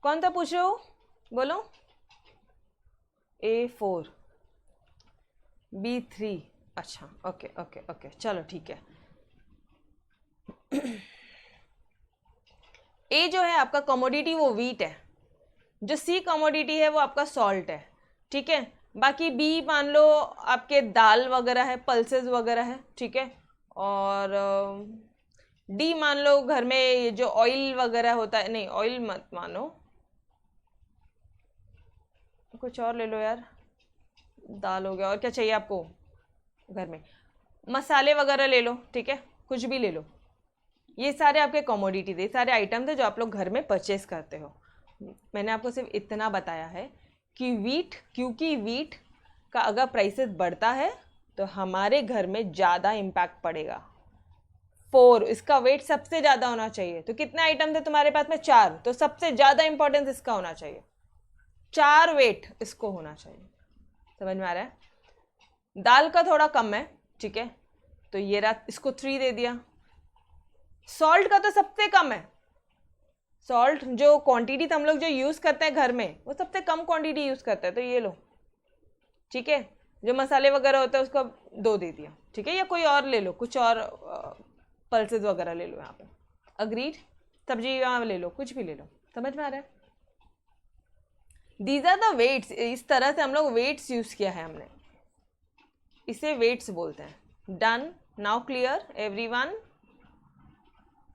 कौन सा पूछ रहे हो? बोलो। A4 B3, अच्छा ओके ओके ओके, चलो ठीक है। ए जो है आपका कमोडिटी वो वीट है, जो सी कमोडिटी है वो आपका सॉल्ट है, ठीक है। बाकी बी मान लो आपके दाल वगैरह है, पल्सेस वगैरह है, ठीक है। और डी मान लो घर में ये जो ऑयल वगैरह होता है, नहीं ऑयल मत मानो, कुछ और ले लो यार, दाल हो गया, और क्या चाहिए आपको घर में, मसाले वगैरह ले लो, ठीक है, कुछ भी ले लो। ये सारे आपके कमोडिटी थे, सारे आइटम थे जो आप लोग घर में परचेस करते हो। मैंने आपको सिर्फ इतना बताया है कि वीट, क्योंकि वीट का अगर प्राइसेस बढ़ता है तो हमारे घर में ज़्यादा इम्पैक्ट पड़ेगा। 4, इसका वेट सबसे ज़्यादा होना चाहिए। तो कितने आइटम थे तुम्हारे पास में? 4, तो सबसे ज़्यादा इंपॉर्टेंस इसका होना चाहिए, 4 वेट इसको होना चाहिए। समझ में आ रहा है? दाल का थोड़ा कम है, ठीक है, तो ये रहा, इसको 3 दे दिया। सॉल्ट का तो सबसे कम है, सॉल्ट जो क्वांटिटी हम लोग जो यूज़ करते हैं घर में वो सबसे कम क्वांटिटी यूज़ करते हैं, तो ये लो, ठीक है। जो मसाले वगैरह होता है उसको 2 दे दिया, ठीक है, या कोई और ले लो, कुछ और पल्सेस वगैरह ले लो यहाँ पे, अग्रीड। सब्जी यहाँ ले लो, कुछ भी ले लो, समझ में आ रहा है? दीज आर द वेट्स, इस तरह से हम लोग वेट्स यूज़ किया है हमने, इसे वेट्स बोलते हैं। Done, now clear everyone?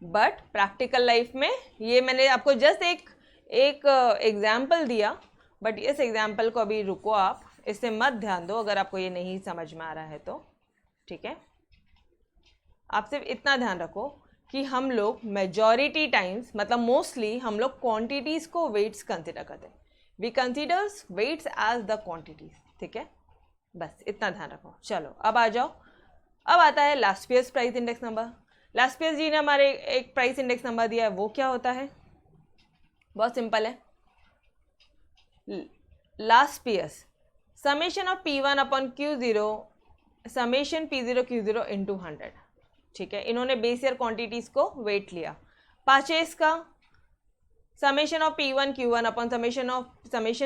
But practical life में ये मैंने आपको जस्ट एक एग्जाम्पल दिया, बट इस एग्जाम्पल को अभी रुको, आप इससे मत ध्यान दो अगर आपको ये नहीं समझ में आ रहा है तो, ठीक है। आप सिर्फ इतना ध्यान रखो कि हम लोग मेजॉरिटी टाइम्स, मतलब मोस्टली हम लोग क्वांटिटीज़ को वेट्स कंसिडर करते हैं। We considers weights as the quantities, ठीक है, बस इतना ध्यान रखो। चलो अब आ जाओ, अब आता है last years price index number. Last year जी ने हमारे एक प्राइस इंडेक्स नंबर दिया है, वो क्या होता है? बहुत सिंपल है, last years summation of P1 upon Q0 summation P0 Q0 into 100, ठीक है। इन्होंने बेस ईयर क्वांटिटीज को वेट लिया। परचेस का summation of P1 Q1 upon summation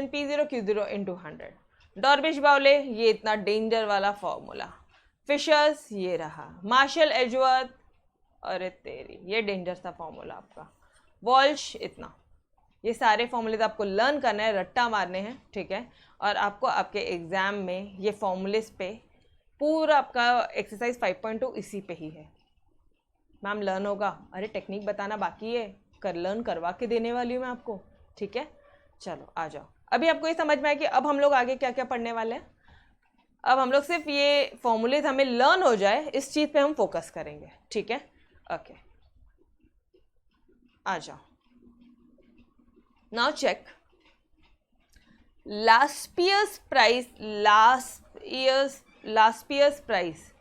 P0 Q0 into 100। डॉर्बिश बाउले, ये इतना डेंजर वाला फॉर्मूला। फिशर्स, ये रहा। मार्शल एजवर्थ, अरे तेरी, ये डेंजर सा फॉर्मूला आपका। वॉल्श, इतना। ये सारे फॉर्मूलेज आपको लर्न करना है, रट्टा मारने हैं, ठीक है। और आपको आपके एग्जाम में ये फॉर्मूलेज पे पूरा आपका एक्सरसाइज 5.2 इसी पे ही है। मैम लर्न होगा, अरे टेक्निक बताना बाकी है, लर्न करवा के देने वाली हूँ मैं आपको, ठीक है। चलो आ जाओ, अभी आपको ये समझ में आया कि अब हम लोग आगे क्या क्या पढ़ने वाले हैं। अब हम लोग सिर्फ ये फॉर्मूलेज हमें लर्न हो जाए, इस चीज़ पे हम फोकस करेंगे, ठीक है। ओके, आ जाओ। Now check last years price.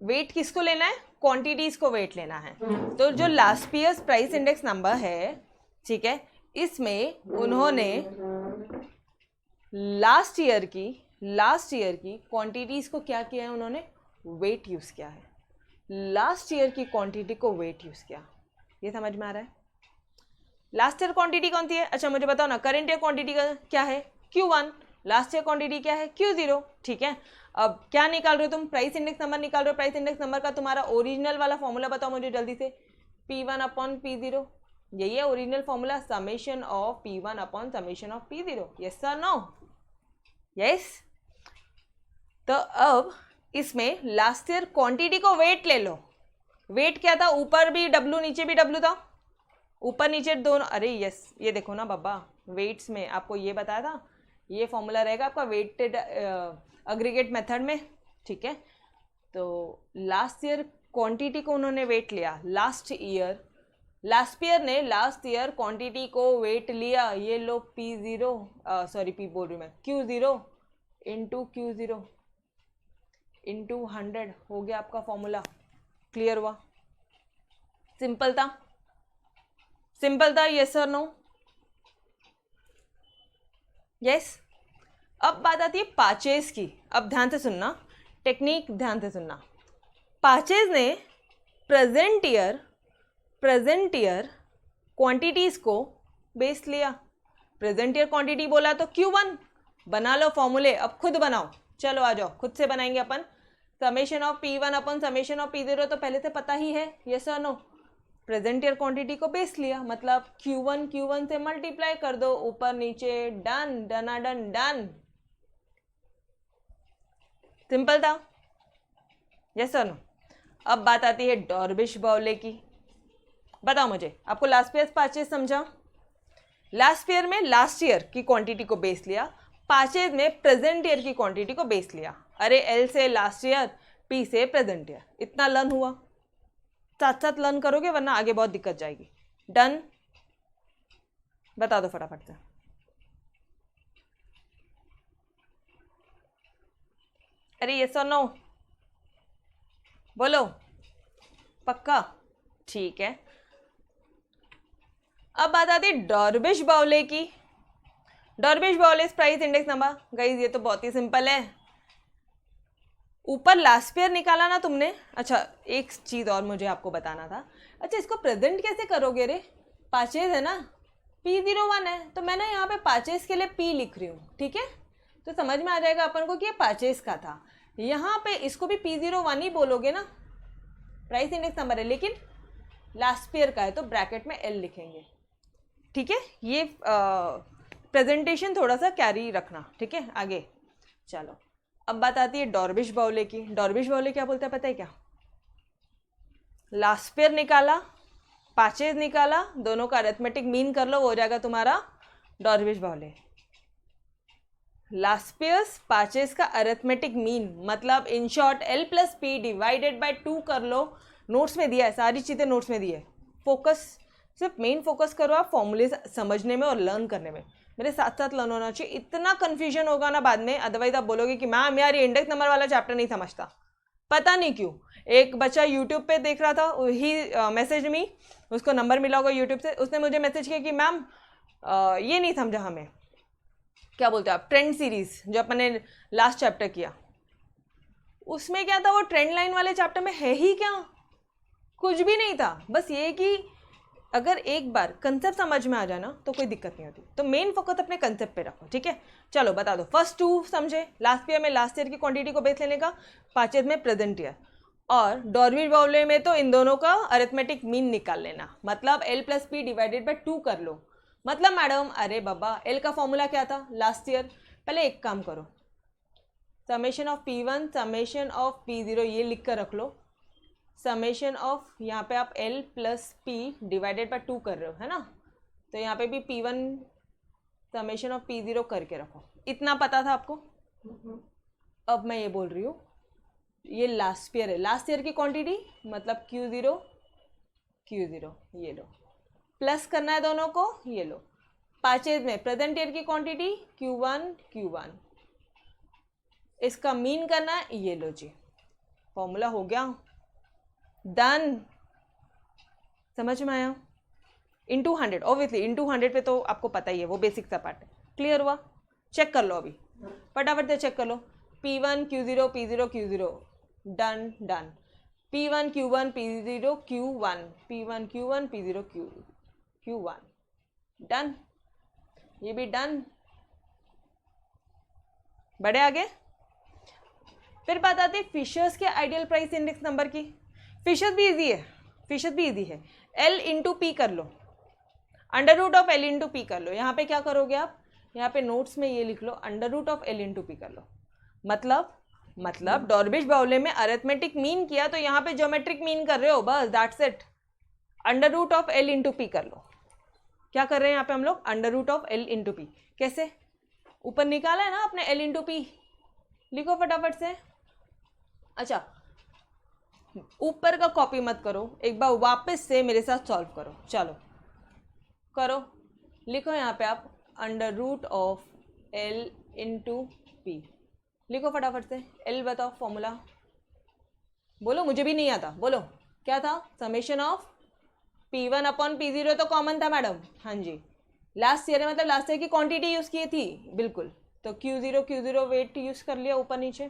Weight किसको लेना है? क्वांटिटीज को वेट लेना है। तो जो last years price index number है, ठीक है, इसमें उन्होंने लास्ट ईयर की क्वांटिटीज को क्या किया है? उन्होंने वेट यूज किया है। लास्ट ईयर की क्वांटिटी को वेट यूज किया, ये समझ में आ रहा है? लास्ट ईयर क्वांटिटी कौन सी है? अच्छा मुझे बताओ ना, करंट ईयर क्वांटिटी का क्या है? Q1। लास्ट ईयर क्वांटिटी क्या है? Q0, ठीक है। अब क्या निकाल रहे हो तुम? प्राइस इंडेक्स नंबर निकाल रहे हो। प्राइस इंडेक्स नंबर का तुम्हारा ओरिजिनल वाला फॉर्मूला बताओ मुझे जल्दी से। P1 अपॉन P0, यही है original formula, summation of P1 upon summation of P0। Yes sir, no? Yes. तो अब इसमें लास्ट ईयर क्वांटिटी को वेट ले लो। वेट क्या था? ऊपर भी W नीचे भी W था, ऊपर नीचे दोनों। अरे यस, ये देखो ना बाबा, वेट्स में आपको ये बताया था, ये फॉर्मूला रहेगा आपका वेटेड अग्रीगेट मेथड में, ठीक है। तो लास्ट ईयर क्वांटिटी को उन्होंने वेट लिया। लास्ट ईयर क्वांटिटी को वेट लिया। ये लो P0, सॉरी P बोल रही मैं, Q0 इंटू Q0 इंटू 100 हो गया आपका फॉर्मूला। क्लियर हुआ? सिंपल था, यस और नो? यस। अब बात आती है परचेज की। अब ध्यान से सुनना, टेक्निक ध्यान से सुनना। परचेज ने प्रेजेंट ईयर क्वांटिटीज को बेस लिया। प्रेजेंट ईयर क्वांटिटी बोला तो Q1 बना लो फॉर्मूले, अब खुद बनाओ। चलो आ जाओ, खुद से बनाएंगे अपन। समेशन ऑफ P1 अपन समेशन ऑफ P0 तो पहले से पता ही है, यस और नो? प्रेजेंट ईयर क्वांटिटी को बेस लिया, मतलब Q1 से मल्टीप्लाई कर दो, ऊपर नीचे, डन, डनाडन, डन। सिंपल था, यस और नो। अब बात आती है डॉर्बिश बाउले की। बताओ मुझे, आपको लास्ट ईयर परचेज समझा? लास्ट ईयर में लास्ट ईयर की क्वांटिटी को बेस लिया, परचेज में प्रेजेंट ईयर की क्वांटिटी को बेस लिया। अरे एल से लास्ट ईयर, पी से प्रेजेंट ईयर, इतना लर्न हुआ। साथ साथ लर्न करोगे वरना आगे बहुत दिक्कत जाएगी। डन, बता दो फटाफट से। अरे यस और नो बोलो, पक्का? ठीक है। अब बात आती है डॉर्बिश बाउले की। डॉर्बिश बाउले प्राइस इंडेक्स नंबर। गाइस ये तो बहुत ही सिंपल है। ऊपर लास्ट ईयर निकाला ना तुमने। अच्छा एक चीज और मुझे आपको बताना था। अच्छा इसको प्रेजेंट कैसे करोगे रे? परचेज है ना, P01 है, तो मैं ना यहाँ पे परचेज के लिए P लिख रही हूँ, ठीक है? तो समझ में आ जाएगा अपन को कि ये परचेज का था। यहाँ पे इसको भी P01 ही बोलोगे ना, प्राइस इंडेक्स नंबर है, लेकिन लास्ट ईयर का है तो ब्रैकेट में L लिखेंगे, ठीक है? ये प्रेजेंटेशन थोड़ा सा कैरी रखना, ठीक है? आगे चलो। अब बात आती है डॉर्बिश बाउले की। डॉर्बिश बाउले क्या बोलता है पता है क्या? लास्ट ईयर निकाला, परचेज निकाला, दोनों का अरिथमेटिक मीन कर लो, वो हो जाएगा तुम्हारा डॉर्बिश बाउले। लास्ट ईयर परचेज का अरिथमेटिक मीन, मतलब in short L plus P divided by 2 कर लो। नोट्स में दिया है, सारी चीज़ें नोट्स में दी है। फोकस, सिर्फ मेन फोकस करो आप फॉर्मूले समझने में और लर्न करने में। मेरे साथ साथ लर्न होना चाहिए, इतना कन्फ्यूजन होगा ना बाद में, अदरवाइज आप बोलोगे कि मैम यार ये इंडेक्स नंबर वाला चैप्टर नहीं समझता। पता नहीं क्यों। एक बच्चा यूट्यूब पे देख रहा था, ही मैसेज मी, उसको नंबर मिला होगा यूट्यूब से, उसने मुझे मैसेज किया कि मैम ये नहीं समझा हमें, क्या बोलते हो आप, ट्रेंड सीरीज जो अपने लास्ट चैप्टर किया, उसमें क्या था, वो ट्रेंड लाइन वाले चैप्टर में है ही क्या, कुछ भी नहीं था। बस ये कि अगर एक बार कंसेप्ट समझ में आ जाए ना तो कोई दिक्कत नहीं होती। तो मेन फोकस अपने कंसेप्ट पे रखो, ठीक है? चलो बता दो, फर्स्ट 2 समझे, लास्ट ईयर में लास्ट ईयर की क्वांटिटी को बेस लेने का, परचेज में प्रेजेंट ईयर, और डॉर्बिश बाउले में तो इन दोनों का अरिथमेटिक मीन निकाल लेना, मतलब L plus P divided by 2 कर लो। मतलब मैडम अरे बाबा L का फॉर्मूला क्या था लास्ट ईयर? पहले एक काम करो, summation of P1 summation of P0 ये लिख कर रख लो, समेशन ऑफ यहाँ पे आप L plus P divided by 2 कर रहे हो, है ना? तो यहाँ पे भी P1 समेशन ऑफ P0 करके रखो। इतना पता था आपको? अब मैं ये बोल रही हूँ, ये लास्ट ईयर है, लास्ट ईयर की क्वांटिटी मतलब Q0 ये लो, प्लस करना है दोनों को, ये लो। परचेज में प्रेजेंट ईयर की क्वांटिटी Q1, इसका मीन करना है, ये लो जी, फॉर्मूला हो गया, डन। समझ में आया? इंटू 100, ऑब्वियसली इंटू 100 पे तो आपको पता ही है, वो बेसिक सा पार्ट है। क्लियर हुआ? चेक कर लो अभी, फटाफट से चेक कर लो। P1 Q0 P0 Q0, done done. P1 Q1 P0 Q1, P1 Q1 P0 Q1, done. ये भी डन। बढ़े आगे। फिर बात आती है फिशर्स के आइडियल प्राइस इंडेक्स नंबर की। फिशर्स भी इजी है, L इंटू पी कर लो, under root of L into P कर लो। यहाँ पे क्या करोगे आप, यहाँ पे नोट्स में ये लिख लो, under root of L into P कर लो। मतलब डॉर्बिश बाउले में अरिथमेटिक मीन किया तो यहाँ पे ज्योमेट्रिक मीन कर रहे हो, बस that's it. Under root of L into P कर लो। क्या कर रहे हैं यहाँ पे हम लोग, under root of L into P. कैसे? ऊपर निकाला है ना आपने L इंटू पी, लिखो फटाफट से। अच्छा ऊपर का कॉपी मत करो, एक बार वापस से मेरे साथ सॉल्व करो। चलो करो, लिखो यहाँ पे आप under root of L into P, लिखो फटाफट से। L बताओ फॉर्मूला, बोलो, मुझे भी नहीं आता, बोलो क्या था, summation of P1 upon P0 तो कॉमन था मैडम, हाँ जी, लास्ट ईयर मतलब लास्ट ईयर की क्वांटिटी यूज़ की थी, बिल्कुल। तो Q0 वेट यूज़ कर लिया ऊपर नीचे,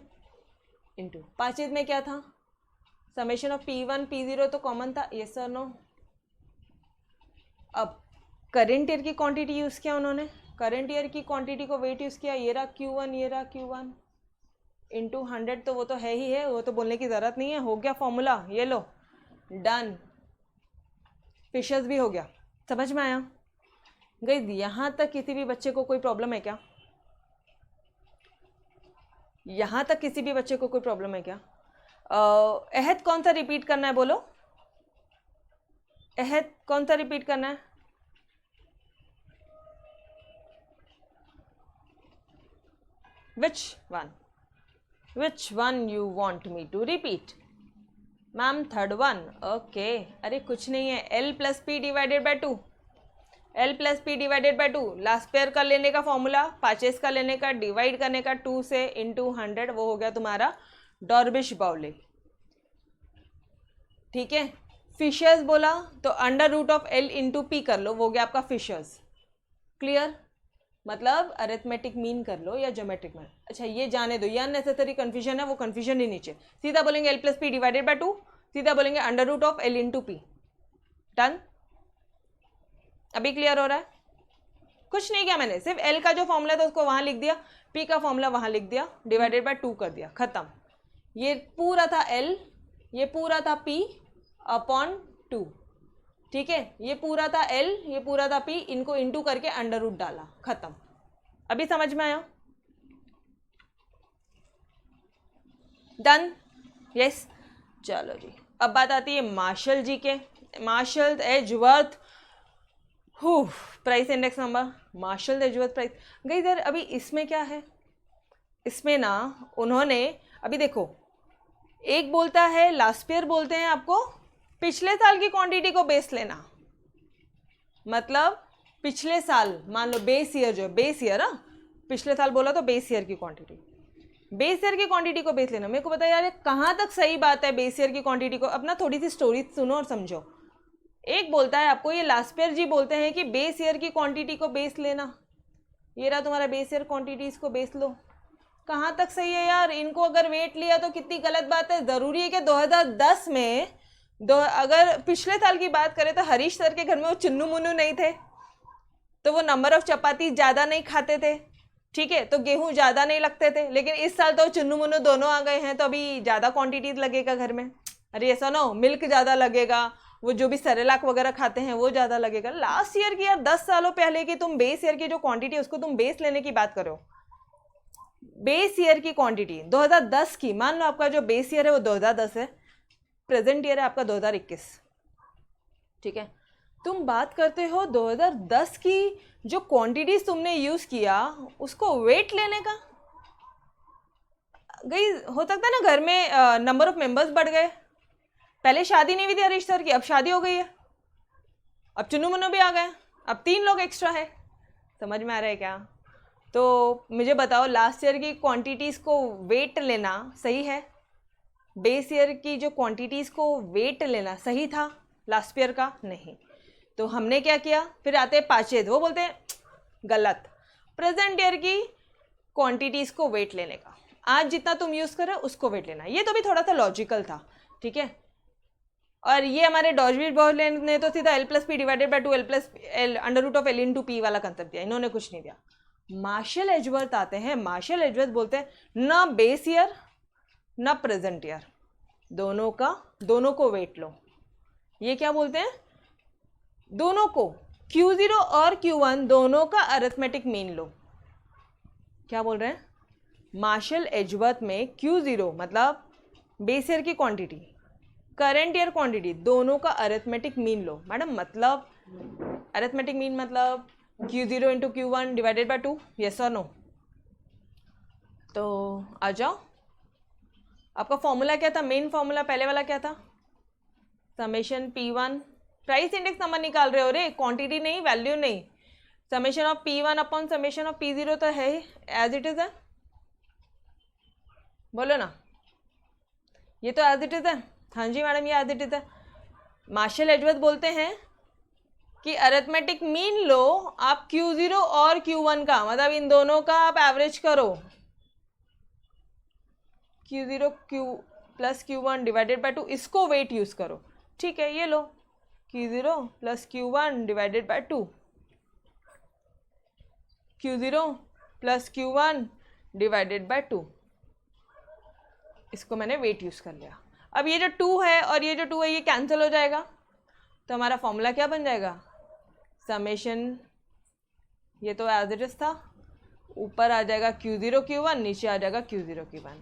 इंटू परचेज में क्या था, समेशन ऑफ P1 P0 तो कॉमन था, यस और नो। अब करेंट ईयर की क्वांटिटी यूज़ किया उन्होंने, करेंट ईयर की क्वांटिटी को वेट यूज़ किया, ये रहा Q1, ये रहा Q1 इंटू 100, तो वो तो है ही है, वो तो बोलने की ज़रूरत नहीं है, हो गया फॉर्मूला, ये लो, डन। फिशर्स भी हो गया, समझ में आया? गई यहाँ तक किसी भी बच्चे को कोई प्रॉब्लम है क्या? यहाँ तक किसी भी बच्चे को कोई प्रॉब्लम है क्या? अहद कौन सा रिपीट करना है बोलो? अहद कौन सा रिपीट करना है? Which one you want me to repeat? Ma'am third one, okay. अरे कुछ नहीं है, L plus P divided by 2, L plus P divided by 2, last pair का लेने का फॉर्मूला, पाचेस का लेने का, डिवाइड करने का 2 से इंटू 100, वो हो गया तुम्हारा डॉर्बिश बाउले। ठीक है, फिशर्स बोला तो under root of L into P कर लो, वो हो गया आपका फिशर्स। क्लियर? मतलब अरिथमेटिक मीन कर लो या ज्योमेट्रिक मीन। अच्छा ये जाने दो, ये अननेसेसरी कंफ्यूजन है, वो कंफ्यूजन ही नीचे। सीधा बोलेंगे L plus P divided by 2, सीधा बोलेंगे under root of L into P. Done? अभी क्लियर हो रहा है? कुछ नहीं किया मैंने, सिर्फ L का जो फॉर्मूला था उसको वहां लिख दिया, P का फॉर्मूला वहां लिख दिया, डिवाइडेड बाय 2 कर दिया, खत्म। ये पूरा था L, ये पूरा था P अपॉन 2। ठीक है, ये पूरा था L, ये पूरा था P, इनको इंटू करके अंडर रूट डाला, खत्म। अभी समझ में आया? डन? यस। चलो जी, अब बात आती है मार्शल जी के। Marshall Edgeworth price index number, Marshall Edgeworth price. गई सर अभी इसमें क्या है? इसमें ना उन्होंने अभी देखो, एक बोलता है लास्ट ईयर, बोलते हैं आपको पिछले साल की क्वांटिटी को बेस लेना, मतलब पिछले साल मान लो बेस ईयर, जो बेस ईयर, पिछले साल बोला तो बेस ईयर की क्वांटिटी, बेस ईयर की क्वांटिटी को बेस लेना। मेरे को पता है यार कहाँ तक सही बात है बेस ईयर की क्वांटिटी को, अपना थोड़ी सी स्टोरी सुनो और समझो। एक बोलता है आपको, ये लास्ट ईयर जी बोलते हैं कि बेस ईयर की क्वांटिटी को बेस लेना, ये रहा तुम्हारा बेस ईयर क्वांटिटी, इसको बेस लो। कहाँ तक सही है यार? इनको अगर वेट लिया तो कितनी गलत बात है। ज़रूरी है कि 2010 में अगर पिछले साल की बात करें तो हरीश सर के घर में वो चुन्नू मुन्नू नहीं थे, तो वो नंबर ऑफ चपाती ज़्यादा नहीं खाते थे, ठीक है, तो गेहूं ज़्यादा नहीं लगते थे। लेकिन इस साल तो चुन्नू मुन्नू दोनों आ गए हैं, तो अभी ज़्यादा क्वांटिटी लगेगा घर में। अरे ऐसा ना हो, मिल्क ज़्यादा लगेगा, वो जो भी सेरेलैक वगैरह खाते हैं वो ज़्यादा लगेगा। लास्ट ईयर की यार 10 सालों पहले की तुम बेस ईयर की जो क्वांटिटी है उसको तुम बेस लेने की बात करो। बेस ईयर की क्वांटिटी 2010 की, मान लो आपका जो बेस ईयर है वो 2010 है, प्रेजेंट ईयर है आपका 2021, ठीक है। तुम बात करते हो 2010 की जो क्वांटिटीज तुमने यूज किया उसको वेट लेने का। गई हो सकता है ना घर में नंबर ऑफ मेंबर्स बढ़ गए, पहले शादी नहीं हुई थी हरीश सर की, अब शादी हो गई है, अब चुन्नू मुन्नू भी आ गए, अब 3 लोग एक्स्ट्रा है। समझ में आ रहा है क्या? तो मुझे बताओ लास्ट ईयर की क्वांटिटीज़ को वेट लेना सही है? बेस ईयर की जो क्वांटिटीज़ को वेट लेना सही था लास्ट ईयर का? नहीं। तो हमने क्या किया, फिर आते हैं पाचेद, वो बोलते हैं गलत, प्रेजेंट ईयर की क्वांटिटीज़ को वेट लेने का, आज जितना तुम यूज़ कर रहे हो उसको वेट लेना। ये तो भी थोड़ा सा लॉजिकल था, ठीक है। और ये हमारे डॉर्बिश बाउले ने तो सीधा L plus P divided by 2 L plus L under root of L into P वाला कंसेप्ट दिया, इन्होंने कुछ नहीं दिया। मार्शल एजवर्थ आते हैं, मार्शल एजवर्थ बोलते हैं ना बेस ईयर ना प्रेजेंट ईयर, दोनों को वेट लो। ये क्या बोलते हैं? दोनों को Q0 और Q1 दोनों का अरिथमेटिक मीन लो। क्या बोल रहे हैं? मार्शल एजवर्थ में Q0 मतलब बेस ईयर की क्वांटिटी, करंट ईयर क्वांटिटी, दोनों का अरिथमेटिक मीन लो। मैडम मतलब अरिथमेटिक मीन मतलब Q0 into Q1 divided by 2, yes और नो? तो आ जाओ, आपका फॉर्मूला क्या था? मेन फॉर्मूला पहले वाला क्या था? Summation P1, price index number निकाल रहे हो रे, क्वांटिटी नहीं, वैल्यू नहीं। Summation of P1 upon summation of P0 तो है एज इट इज है, बोलो ना, ये तो एज इट इज है। हाँ जी मैडम ये एज इट इज है। मार्शल एजवर्थ बोलते हैं कि अरिथमेटिक मीन लो आप Q0 और Q1 का, मतलब इन दोनों का आप एवरेज करो, Q0 Q plus Q1 divided by 2, इसको वेट यूज करो, ठीक है। ये लो Q0 plus Q1 divided by 2, Q0 plus Q1 divided by 2, इसको मैंने वेट यूज कर लिया। अब ये जो 2 है और ये जो 2 है ये कैंसिल हो जाएगा, तो हमारा फॉर्मूला क्या बन जाएगा, समेशन, ये तो एज इट इज था, ऊपर आ जाएगा Q0 Q1, नीचे आ जाएगा Q0 Q1।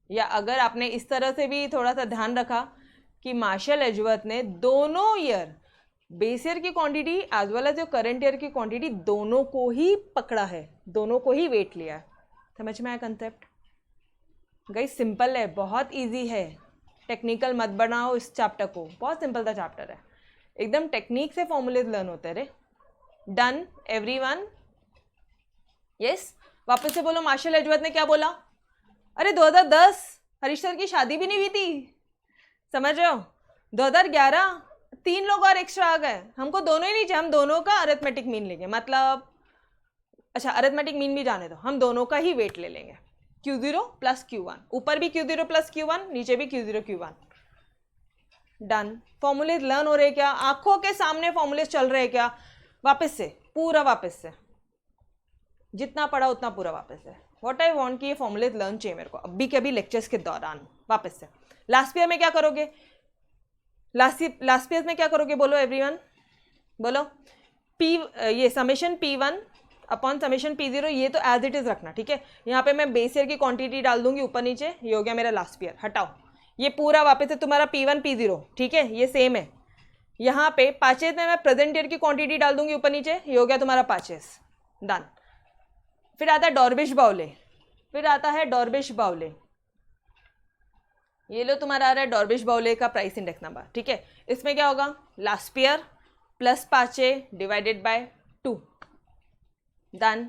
या अगर आपने इस तरह से भी थोड़ा सा ध्यान रखा कि मार्शल एजवर्थ ने दोनों ईयर बेस ईयर की क्वांटिटी एज वेल एज जो करंट ईयर की क्वांटिटी दोनों को ही पकड़ा है, दोनों को ही वेट लिया है। समझ में आया कंसेप्ट? गाइस सिंपल है, बहुत इजी है, टेक्निकल मत बनाओ इस चैप्टर को, बहुत सिंपल सा चैप्टर है, एकदम टेक्निक से फॉर्मूलेज लर्न होते रे। Done everyone? यस, वापस से बोलो, मार्शल एजवर्थ ने क्या बोला? अरे 2010 हरीश सर की शादी भी नहीं हुई थी, समझ रहे हो? 2011 3 लोग और एक्स्ट्रा आ गए, हमको दोनों ही नहीं चाहिए, हम दोनों का अरिथमेटिक मीन लेंगे, मतलब अच्छा अरिथमेटिक मीन भी जाने दो, हम दोनों का ही वेट ले लेंगे, Q0 प्लस Q1, ऊपर भी Q0 प्लस Q1, नीचे भी Q0 Q1। Done. Formulas learn हो रहे क्या? आंखों के सामने फॉर्मूलेज चल रहे क्या? वापस से पूरा, वापस से जितना पढ़ा उतना पूरा वापस से। व्हाट आई वांट कि ये फॉर्मूलेज लर्न चाहिए मेरे को अभी के अभी लेक्चर्स के दौरान। वापस से लास्ट ईयर में क्या करोगे, लास्ट ईयर में क्या करोगे, बोलो एवरीवन, बोलो। ये summation P1 upon summation P0, ये तो एज इट इज रखना, ठीक है। यहाँ पे मैं बेस ईयर की क्वांटिटी डाल दूंगी ऊपर नीचे, ये हो गया मेरा लास्ट ईयर, हटाओ। ये पूरा वापस से तुम्हारा P1 P0, ठीक है, ये सेम है। यहाँ पे पाचेस में मैं प्रेजेंट ईयर की क्वांटिटी डाल दूंगी ऊपर नीचे, ये हो गया तुम्हारा पाचेस। डन। फिर आता है डॉर्बिश बाउले, फिर आता है डॉर्बिश बाउले, ये लो तुम्हारा आ रहा है डॉर्बिश बाउले का प्राइस इंडेक्स नंबर, ठीक है। इसमें क्या होगा, last year plus Paasche divided by 2। Done.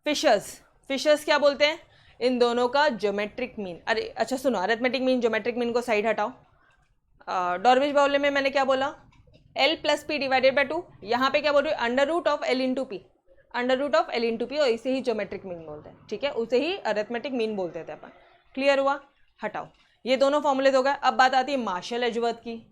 Fisher's क्या बोलते हैं, इन दोनों का ज्योमेट्रिक मीन। अरे अच्छा सुनो, अरिथमेटिक मीन ज्योमेट्रिक मीन को साइड हटाओ। डॉर्बिश बाउले में मैंने क्या बोला, L plus P divided by 2। यहाँ पे क्या बोल रही हूँ, under root of L into P, under root of L into P, और इसे ही ज्योमेट्रिक मीन बोलते हैं, ठीक है, उसे ही अरिथमेटिक मीन बोलते थे अपन। क्लियर हुआ? हटाओ, ये दोनों फॉर्मूलेज हो गए। अब बात आती है मार्शल एजवर्थ की।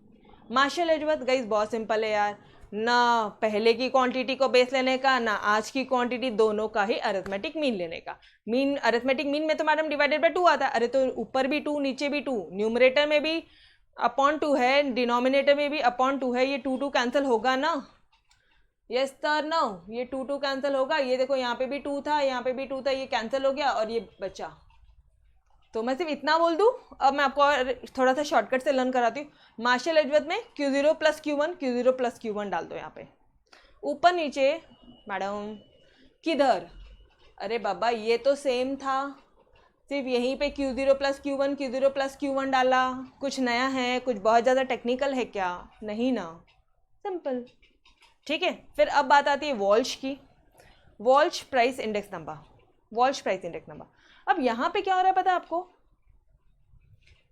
मार्शल एजवर्थ गाइस बहुत सिंपल है यार, ना पहले की क्वांटिटी को बेस लेने का, ना आज की क्वांटिटी, दोनों का ही अरिथमेटिक मीन लेने का। मीन, अरिथमेटिक मीन में तो मैडम डिवाइडेड बाय 2 आता है। अरे तो ऊपर भी 2 नीचे भी 2, न्यूमरेटर में भी अपॉन 2 है, डिनोमिनेटर में भी अपॉन 2 है, ये 2 कैंसिल होगा ना? यस सर नो, ये 2 कैंसिल होगा। ये देखो यहाँ पे भी 2 था, यहाँ पे भी 2 था, ये कैंसिल हो गया और ये बचा। तो मैं सिर्फ इतना बोल दूँ, अब मैं आपको थोड़ा सा शॉर्टकट से लर्न कराती हूँ। मार्शल एजवर्थ में Q0 plus Q1, Q0 plus Q1 डाल दो यहाँ पे, ऊपर नीचे। मैडम किधर? अरे बाबा ये तो सेम था, सिर्फ यहीं पे Q0 plus Q1, Q0 plus Q1 डाला। कुछ नया है, कुछ बहुत ज़्यादा टेक्निकल है क्या? नहीं ना, सिंपल, ठीक है। फिर अब बात आती है वॉल्श की। Walsh price index number, Walsh price index number. अब यहाँ पे क्या हो रहा है पता है आपको,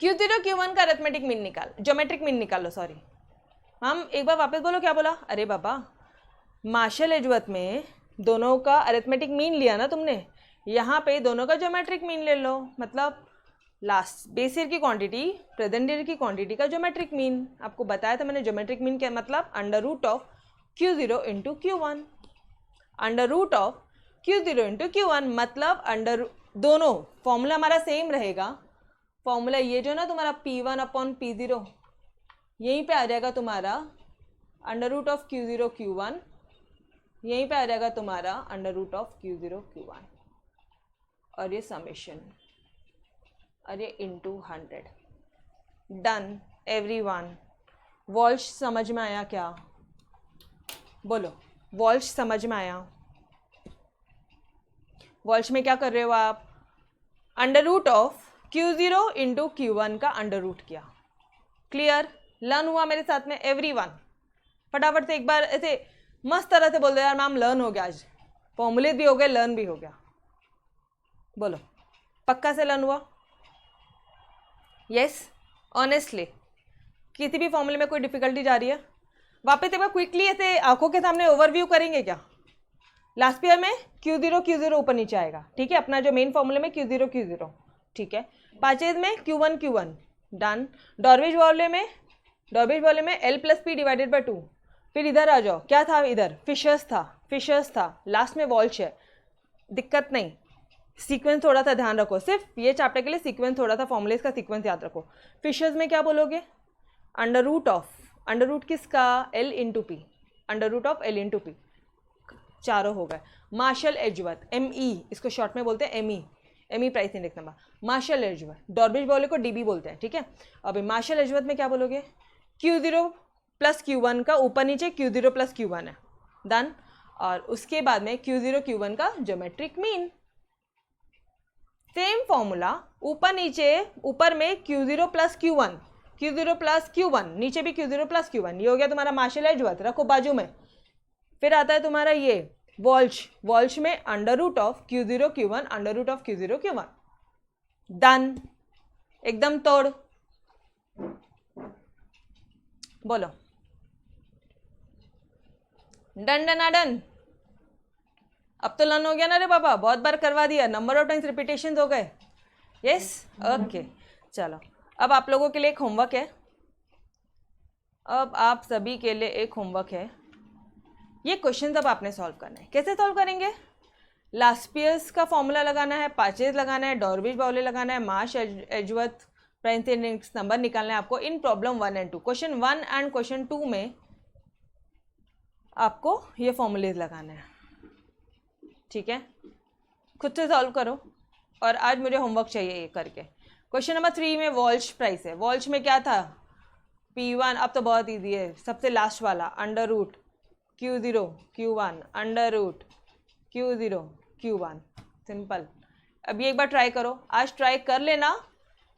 Q0 Q1 का अरिथमेटिक मीन निकाल, ज्योमेट्रिक मीन निकालो, सॉरी। हम एक बार वापस बोलो, क्या बोला? अरे बाबा मार्शल एजवर्थ में दोनों का अरिथमेटिक मीन लिया ना तुमने, यहाँ पे दोनों का ज्योमेट्रिक मीन ले लो, मतलब लास्ट बेस ईयर की क्वांटिटी प्रेजेंट ईयर की क्वांटिटी का ज्योमेट्रिक मीन। आपको बताया था मैंने ज्योमेट्रिक मीन क्या मतलब, under root of Q0 into Q1, under root of Q0 into Q1, मतलब अंडर, दोनों फॉर्मूला हमारा सेम रहेगा। फॉर्मूला ये जो ना तुम्हारा P1 अपॉन P0, यहीं पे आ जाएगा तुम्हारा under root of Q0 Q1, यहीं पे आ जाएगा तुम्हारा under root of Q0 Q1, और ये समेशन, और ये इंटू 100। Done everyone. वॉल्श समझ में आया क्या? बोलो, वॉल्श समझ में आया? वॉल्श में क्या कर रहे हो आप, under root of Q0 into Q1 का अंडर रूट किया। क्लियर? लर्न हुआ मेरे साथ में एवरीवन? फटाफट से एक बार ऐसे मस्त तरह से बोल दो यार मैम लर्न हो गया, आज फॉर्मूले भी हो गए, लर्न भी हो गया। बोलो पक्का से लर्न हुआ? Yes honestly? किसी भी फॉर्मूले में कोई डिफिकल्टी जा रही है? वापस एक बार क्विकली ऐसे आंखों के सामने ओवरव्यू करेंगे क्या? लास्ट ईयर में Q0 ऊपर नीचे आएगा, ठीक है, अपना जो मेन फॉर्मूले में Q0, ठीक है। पाचेज में Q1, डन। डॉर्बिश बाउले में L plus P divided by 2। फिर इधर आ जाओ, क्या था इधर, फिशर्स था, लास्ट में वॉल्श है, दिक्कत नहीं, सीक्वेंस थोड़ा सा ध्यान रखो, सिर्फ ये चैप्टर के लिए सीक्वेंस थोड़ा सा, फॉर्मूलेज का सीक्वेंस याद रखो। फिशर्स में क्या बोलोगे, अंडर रूट अंडर रूट किसका, L into P, under root of L into P, चारों हो गए। मार्शल एजवर्थ, एम ई, इसको शॉर्ट में बोलते हैं M E price index number. Marshall Edgeworth, Dorbish Bowley को डीबी बोलते हैं, ठीक है। अभी मार्शल एजवर्थ में क्या बोलोगे, Q0 प्लस Q1 का ऊपर नीचे Q0 प्लस Q1 है, डन। और उसके बाद में Q0 Q1 का ज्योमेट्रिक मीन, सेम फॉर्मूला ऊपर नीचे, ऊपर में Q0 plus Q1, Q0 plus Q1, नीचे भी Q0 प्लस Q1, ये हो गया तुम्हारा मार्शल एजवर्थ, रखो बाजू में। फिर आता है तुम्हारा ये वॉल्श, वॉल्श में under root of Q0 Q1, under root of Q0 Q1, done, एकदम तोड़। बोलो डन डन डन। अब तो लर्न हो गया ना रे बाबा, बहुत बार करवा दिया, नंबर ऑफ टाइम्स रिपीटेशन हो गए, यस ओके। चलो अब आप लोगों के लिए एक होमवर्क है, अब आप सभी के लिए एक होमवर्क है, ये क्वेश्चन अब आपने सॉल्व करना है। कैसे सॉल्व करेंगे, लास्पियस का फॉर्मूला लगाना है, पाचेज लगाना है, डॉर्बिश बाउले लगाना है, Marsh Edgeworth price index number निकालना है आपको इन problem 1 and 2। Question 1 and question 2 में आपको ये फॉर्मूलेज लगाना है, ठीक है। खुद से सॉल्व करो, और आज मुझे होमवर्क चाहिए ये करके। क्वेश्चन नंबर 3 में वॉल्श प्राइस है, वॉल्श में क्या था, P1, अब तो बहुत ईजी है, सबसे लास्ट वाला under root Q0 Q1 under root Q0 Q1, simple. अभी एक बार ट्राई करो, आज ट्राई कर लेना,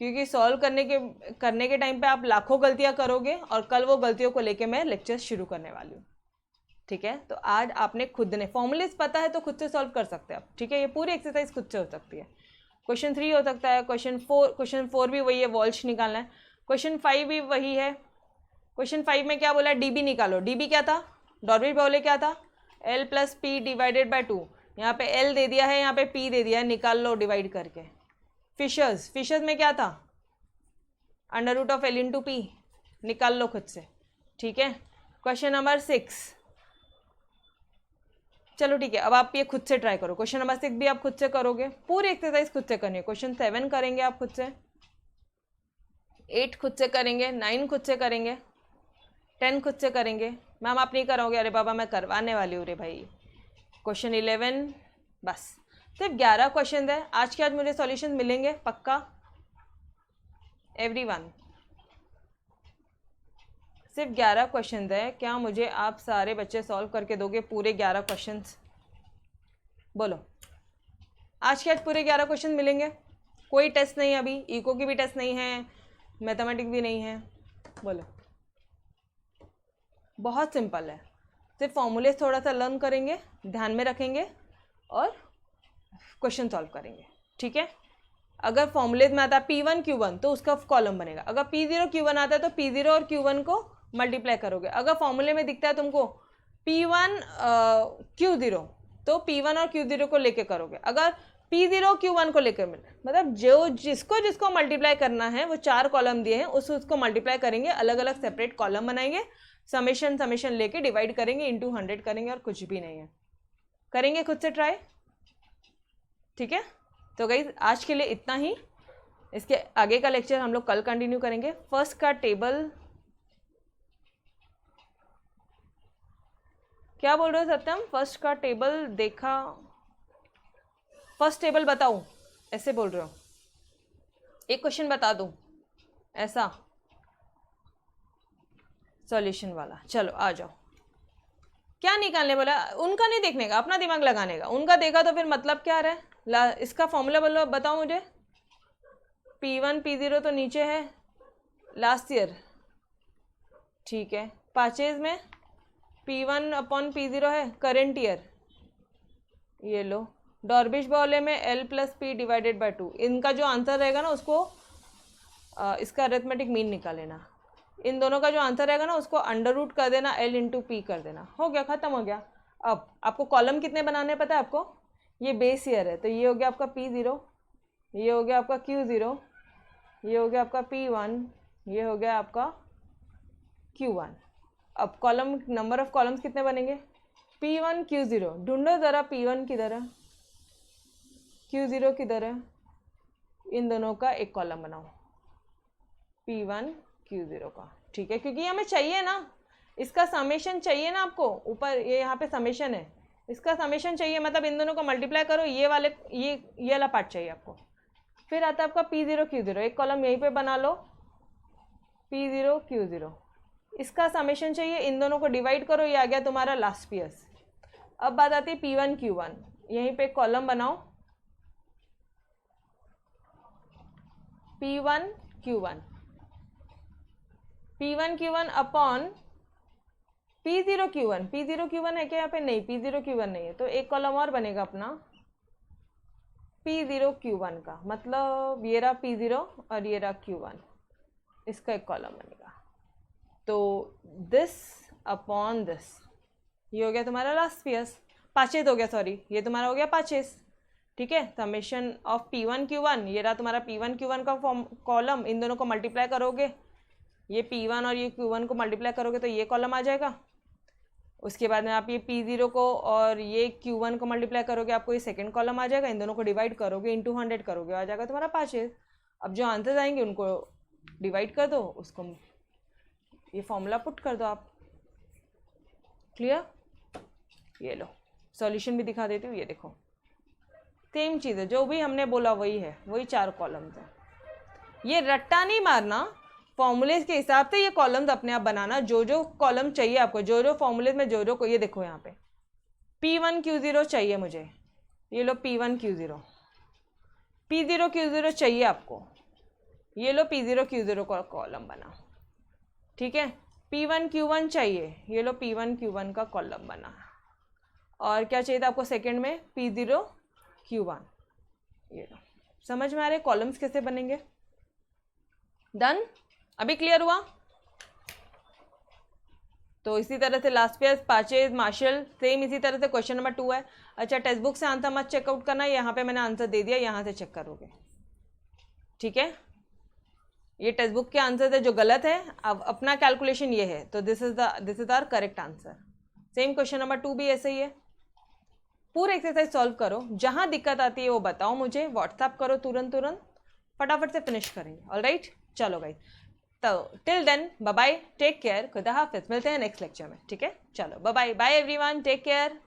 क्योंकि सॉल्व करने के टाइम पे आप लाखों गलतियां करोगे, और कल वो गलतियों को लेके मैं लेक्चर शुरू करने वाली हूँ, ठीक है। तो आज आपने खुद ने फॉर्मूलेस पता है तो खुद से सॉल्व कर सकते हैं आप, ठीक है। ये पूरी एक्सरसाइज खुद से हो सकती है। क्वेश्चन 3 हो सकता है, क्वेश्चन 4 भी वही है, वॉल्श निकालना है। क्वेश्चन 5 भी वही है। क्वेश्चन 5 में क्या बोला, डीबी निकालो, डीबी क्या था, डॉर्बिश बाउले क्या था, L plus P divided by 2, यहाँ पे L दे दिया है, यहाँ पे P दे दिया है, निकाल लो डिवाइड करके। फिशर्स में क्या था, under root of L into P, निकाल लो खुद से, ठीक है। क्वेश्चन नंबर 6, चलो ठीक है, अब आप ये खुद से ट्राई करो। क्वेश्चन नंबर 6 भी आप खुद से करोगे, पूरी एक्सरसाइज खुद से करनी है। क्वेश्चन 7 करेंगे आप खुद से, 8 खुद से करेंगे, 9 खुद से करेंगे, 10 खुद से करेंगे। मैम आप नहीं कराओगे, अरे बाबा मैं करवाने वाली हूँ रे भाई। क्वेश्चन 11, बस सिर्फ 11 क्वेश्चन है आज के, आज मुझे सॉल्यूशन मिलेंगे पक्का, एवरीवन। सिर्फ 11 क्वेश्चन है, क्या मुझे आप सारे बच्चे सॉल्व करके दोगे पूरे 11 क्वेश्चंस, बोलो। आज के आज पूरे 11 क्वेश्चन मिलेंगे, कोई टेस्ट नहीं, अभी इको की भी टेस्ट नहीं है, मैथमेटिक्स भी नहीं है, बोलो। बहुत सिंपल है, सिर्फ फॉर्मूले थोड़ा सा लर्न करेंगे, ध्यान में रखेंगे और क्वेश्चन सॉल्व करेंगे, ठीक है। अगर फॉर्मूलेज में आता है P1 Q1 तो उसका कॉलम बनेगा, अगर P0 Q1 आता है तो P0 और Q1 को मल्टीप्लाई करोगे। अगर फॉर्मूले में दिखता है तुमको P1 Q0 तो P1 और Q0 को लेके करोगे। अगर P0 Q1 को लेकर मतलब जो जिसको मल्टीप्लाई करना है, वो 4 कॉलम दिए हैं, उसको मल्टीप्लाई करेंगे, अलग अलग सेपरेट कॉलम बनाएंगे, समेशन लेके डिवाइड करेंगे, इंटू 100 करेंगे, और कुछ भी नहीं है। करेंगे खुद से ट्राई, ठीक है। तो गाइस आज के लिए इतना ही, इसके आगे का लेक्चर हम लोग कल कंटिन्यू करेंगे। फर्स्ट का टेबल, क्या बोल रहे हो सत्यम, फर्स्ट का टेबल देखा, फर्स्ट टेबल बताऊं ऐसे बोल रहे हो, एक क्वेश्चन बता दूं ऐसा सॉल्यूशन वाला, चलो आ जाओ। क्या निकालने बोला, उनका नहीं देखने का, अपना दिमाग लगाने का। उनका देखा तो फिर मतलब क्या रहा है, इसका फॉर्मूला बोलो, बताओ मुझे। P1 P0 तो नीचे है लास्ट ईयर, ठीक है। पाचेज में P1 अपॉन P0 है करेंट ईयर, ये लो। डॉर्बिश बाउले में L plus P divided by 2, इनका जो आंसर रहेगा ना उसको इसका अरिथमेटिक मीन निकाल लेना। इन दोनों का जो आंसर रहेगा ना उसको अंडर रूट कर देना, L इंटू पी कर देना, हो गया, खत्म हो गया। अब आपको कॉलम कितने बनाने पता है आपको, ये बेस ईयर है तो ये हो गया आपका P0, ये हो गया आपका Q0, ये हो गया आपका P1, ये हो गया आपका Q1। अब कॉलम नंबर ऑफ कॉलम्स कितने बनेंगे, P1 Q0, ढूंढो ज़रा P1 किधर है, Q0 किधर है, इन दोनों का एक कॉलम बनाओ, P1 Q0 का, ठीक है, क्योंकि हमें चाहिए ना, इसका समेशन चाहिए ना आपको, ऊपर ये यहाँ पे समेशन है, इसका समेशन चाहिए, मतलब इन दोनों को मल्टीप्लाई करो, ये वाला पार्ट चाहिए आपको। फिर आता है आपका P0 Q0, एक कॉलम यहीं पे बना लो, P0 Q0, इसका समेशन चाहिए, इन दोनों को डिवाइड करो, ये आ गया तुम्हारा लास्ट PS। अब बात आती है P1 Q1, यहीं पे एक कॉलम बनाओ, P1 Q1, P1 Q1 upon P0 Q1, P0 Q1 है क्या यहाँ पे? नहीं, P0 Q1 नहीं है, तो एक कॉलम और बनेगा अपना P0 Q1 का, मतलब ये रहा P0 और ये रहा Q1, इसका एक कॉलम बनेगा। तो दिस अपॉन दिस, ये हो गया तुम्हारा लास्ट PS, पाचेस हो गया, सॉरी ये तुम्हारा हो गया पाचेस, ठीक है। समेशन ऑफ P1 Q1, ये रहा तुम्हारा P1 Q1 का कॉलम, इन दोनों को मल्टीप्लाई करोगे, ये P1 और ये Q1 को मल्टीप्लाई करोगे तो ये कॉलम आ जाएगा। उसके बाद में आप ये P0 को और ये Q1 को मल्टीप्लाई करोगे, आपको ये सेकंड कॉलम आ जाएगा, इन दोनों को डिवाइड करोगे, इंटू 100 करोगे, आ जाएगा तुम्हारा पाचेस। अब जो आंसर्स आएंगे उनको डिवाइड कर दो, उसको ये फॉर्मूला पुट कर दो आप। क्लियर? ये लो सॉल्यूशन भी दिखा देती हूँ, ये देखो सेम चीज़ है, जो भी हमने बोला वही है, वही 4 कॉलम्स है। ये रट्टा नहीं मारना, फॉर्मूलेज के हिसाब से ये कॉलम्स अपने आप बनाना, जो जो कॉलम चाहिए आपको, जो जो फॉर्मूलेज में जो को, ये देखो यहाँ पे P1 Q0 चाहिए मुझे, ये लो P1 Q0, P0 Q0 चाहिए आपको, ये लो P0 Q0 का कॉलम बना, ठीक है। P1 Q1 चाहिए, ये लो P1 Q1 का कॉलम बना, और क्या चाहिए था आपको सेकंड में? P0 Q1, ये लो। समझ में आ रहे कॉलम्स कैसे बनेंगे? डन? अभी क्लियर हुआ? तो इसी तरह से लास्ट पेज पाचेज मार्शल सेम इसी तरह से क्वेश्चन नंबर 2 है। अच्छा, टेक्स्ट बुक से आंसर मत चेकआउट करना, यहाँ पे मैंने आंसर दे दिया, यहाँ से चेक करोगे, ठीक है। ये टेक्स्ट बुक के आंसर है जो गलत है, अब अपना कैलकुलेशन ये है, तो this is our correct answer. Same question number 2 भी ऐसे ही है। पूरे एक्सरसाइज सॉल्व करो, जहाँ दिक्कत आती है वो बताओ मुझे, व्हाट्सअप करो तुरंत फटाफट से फिनिश करेंगे। ऑलराइट, चलो गाइस, तो till then bye bye, take care, खुदा हाफिज, मिलते हैं नेक्स्ट लेक्चर में, ठीक है। चलो bye bye, bye everyone, take care.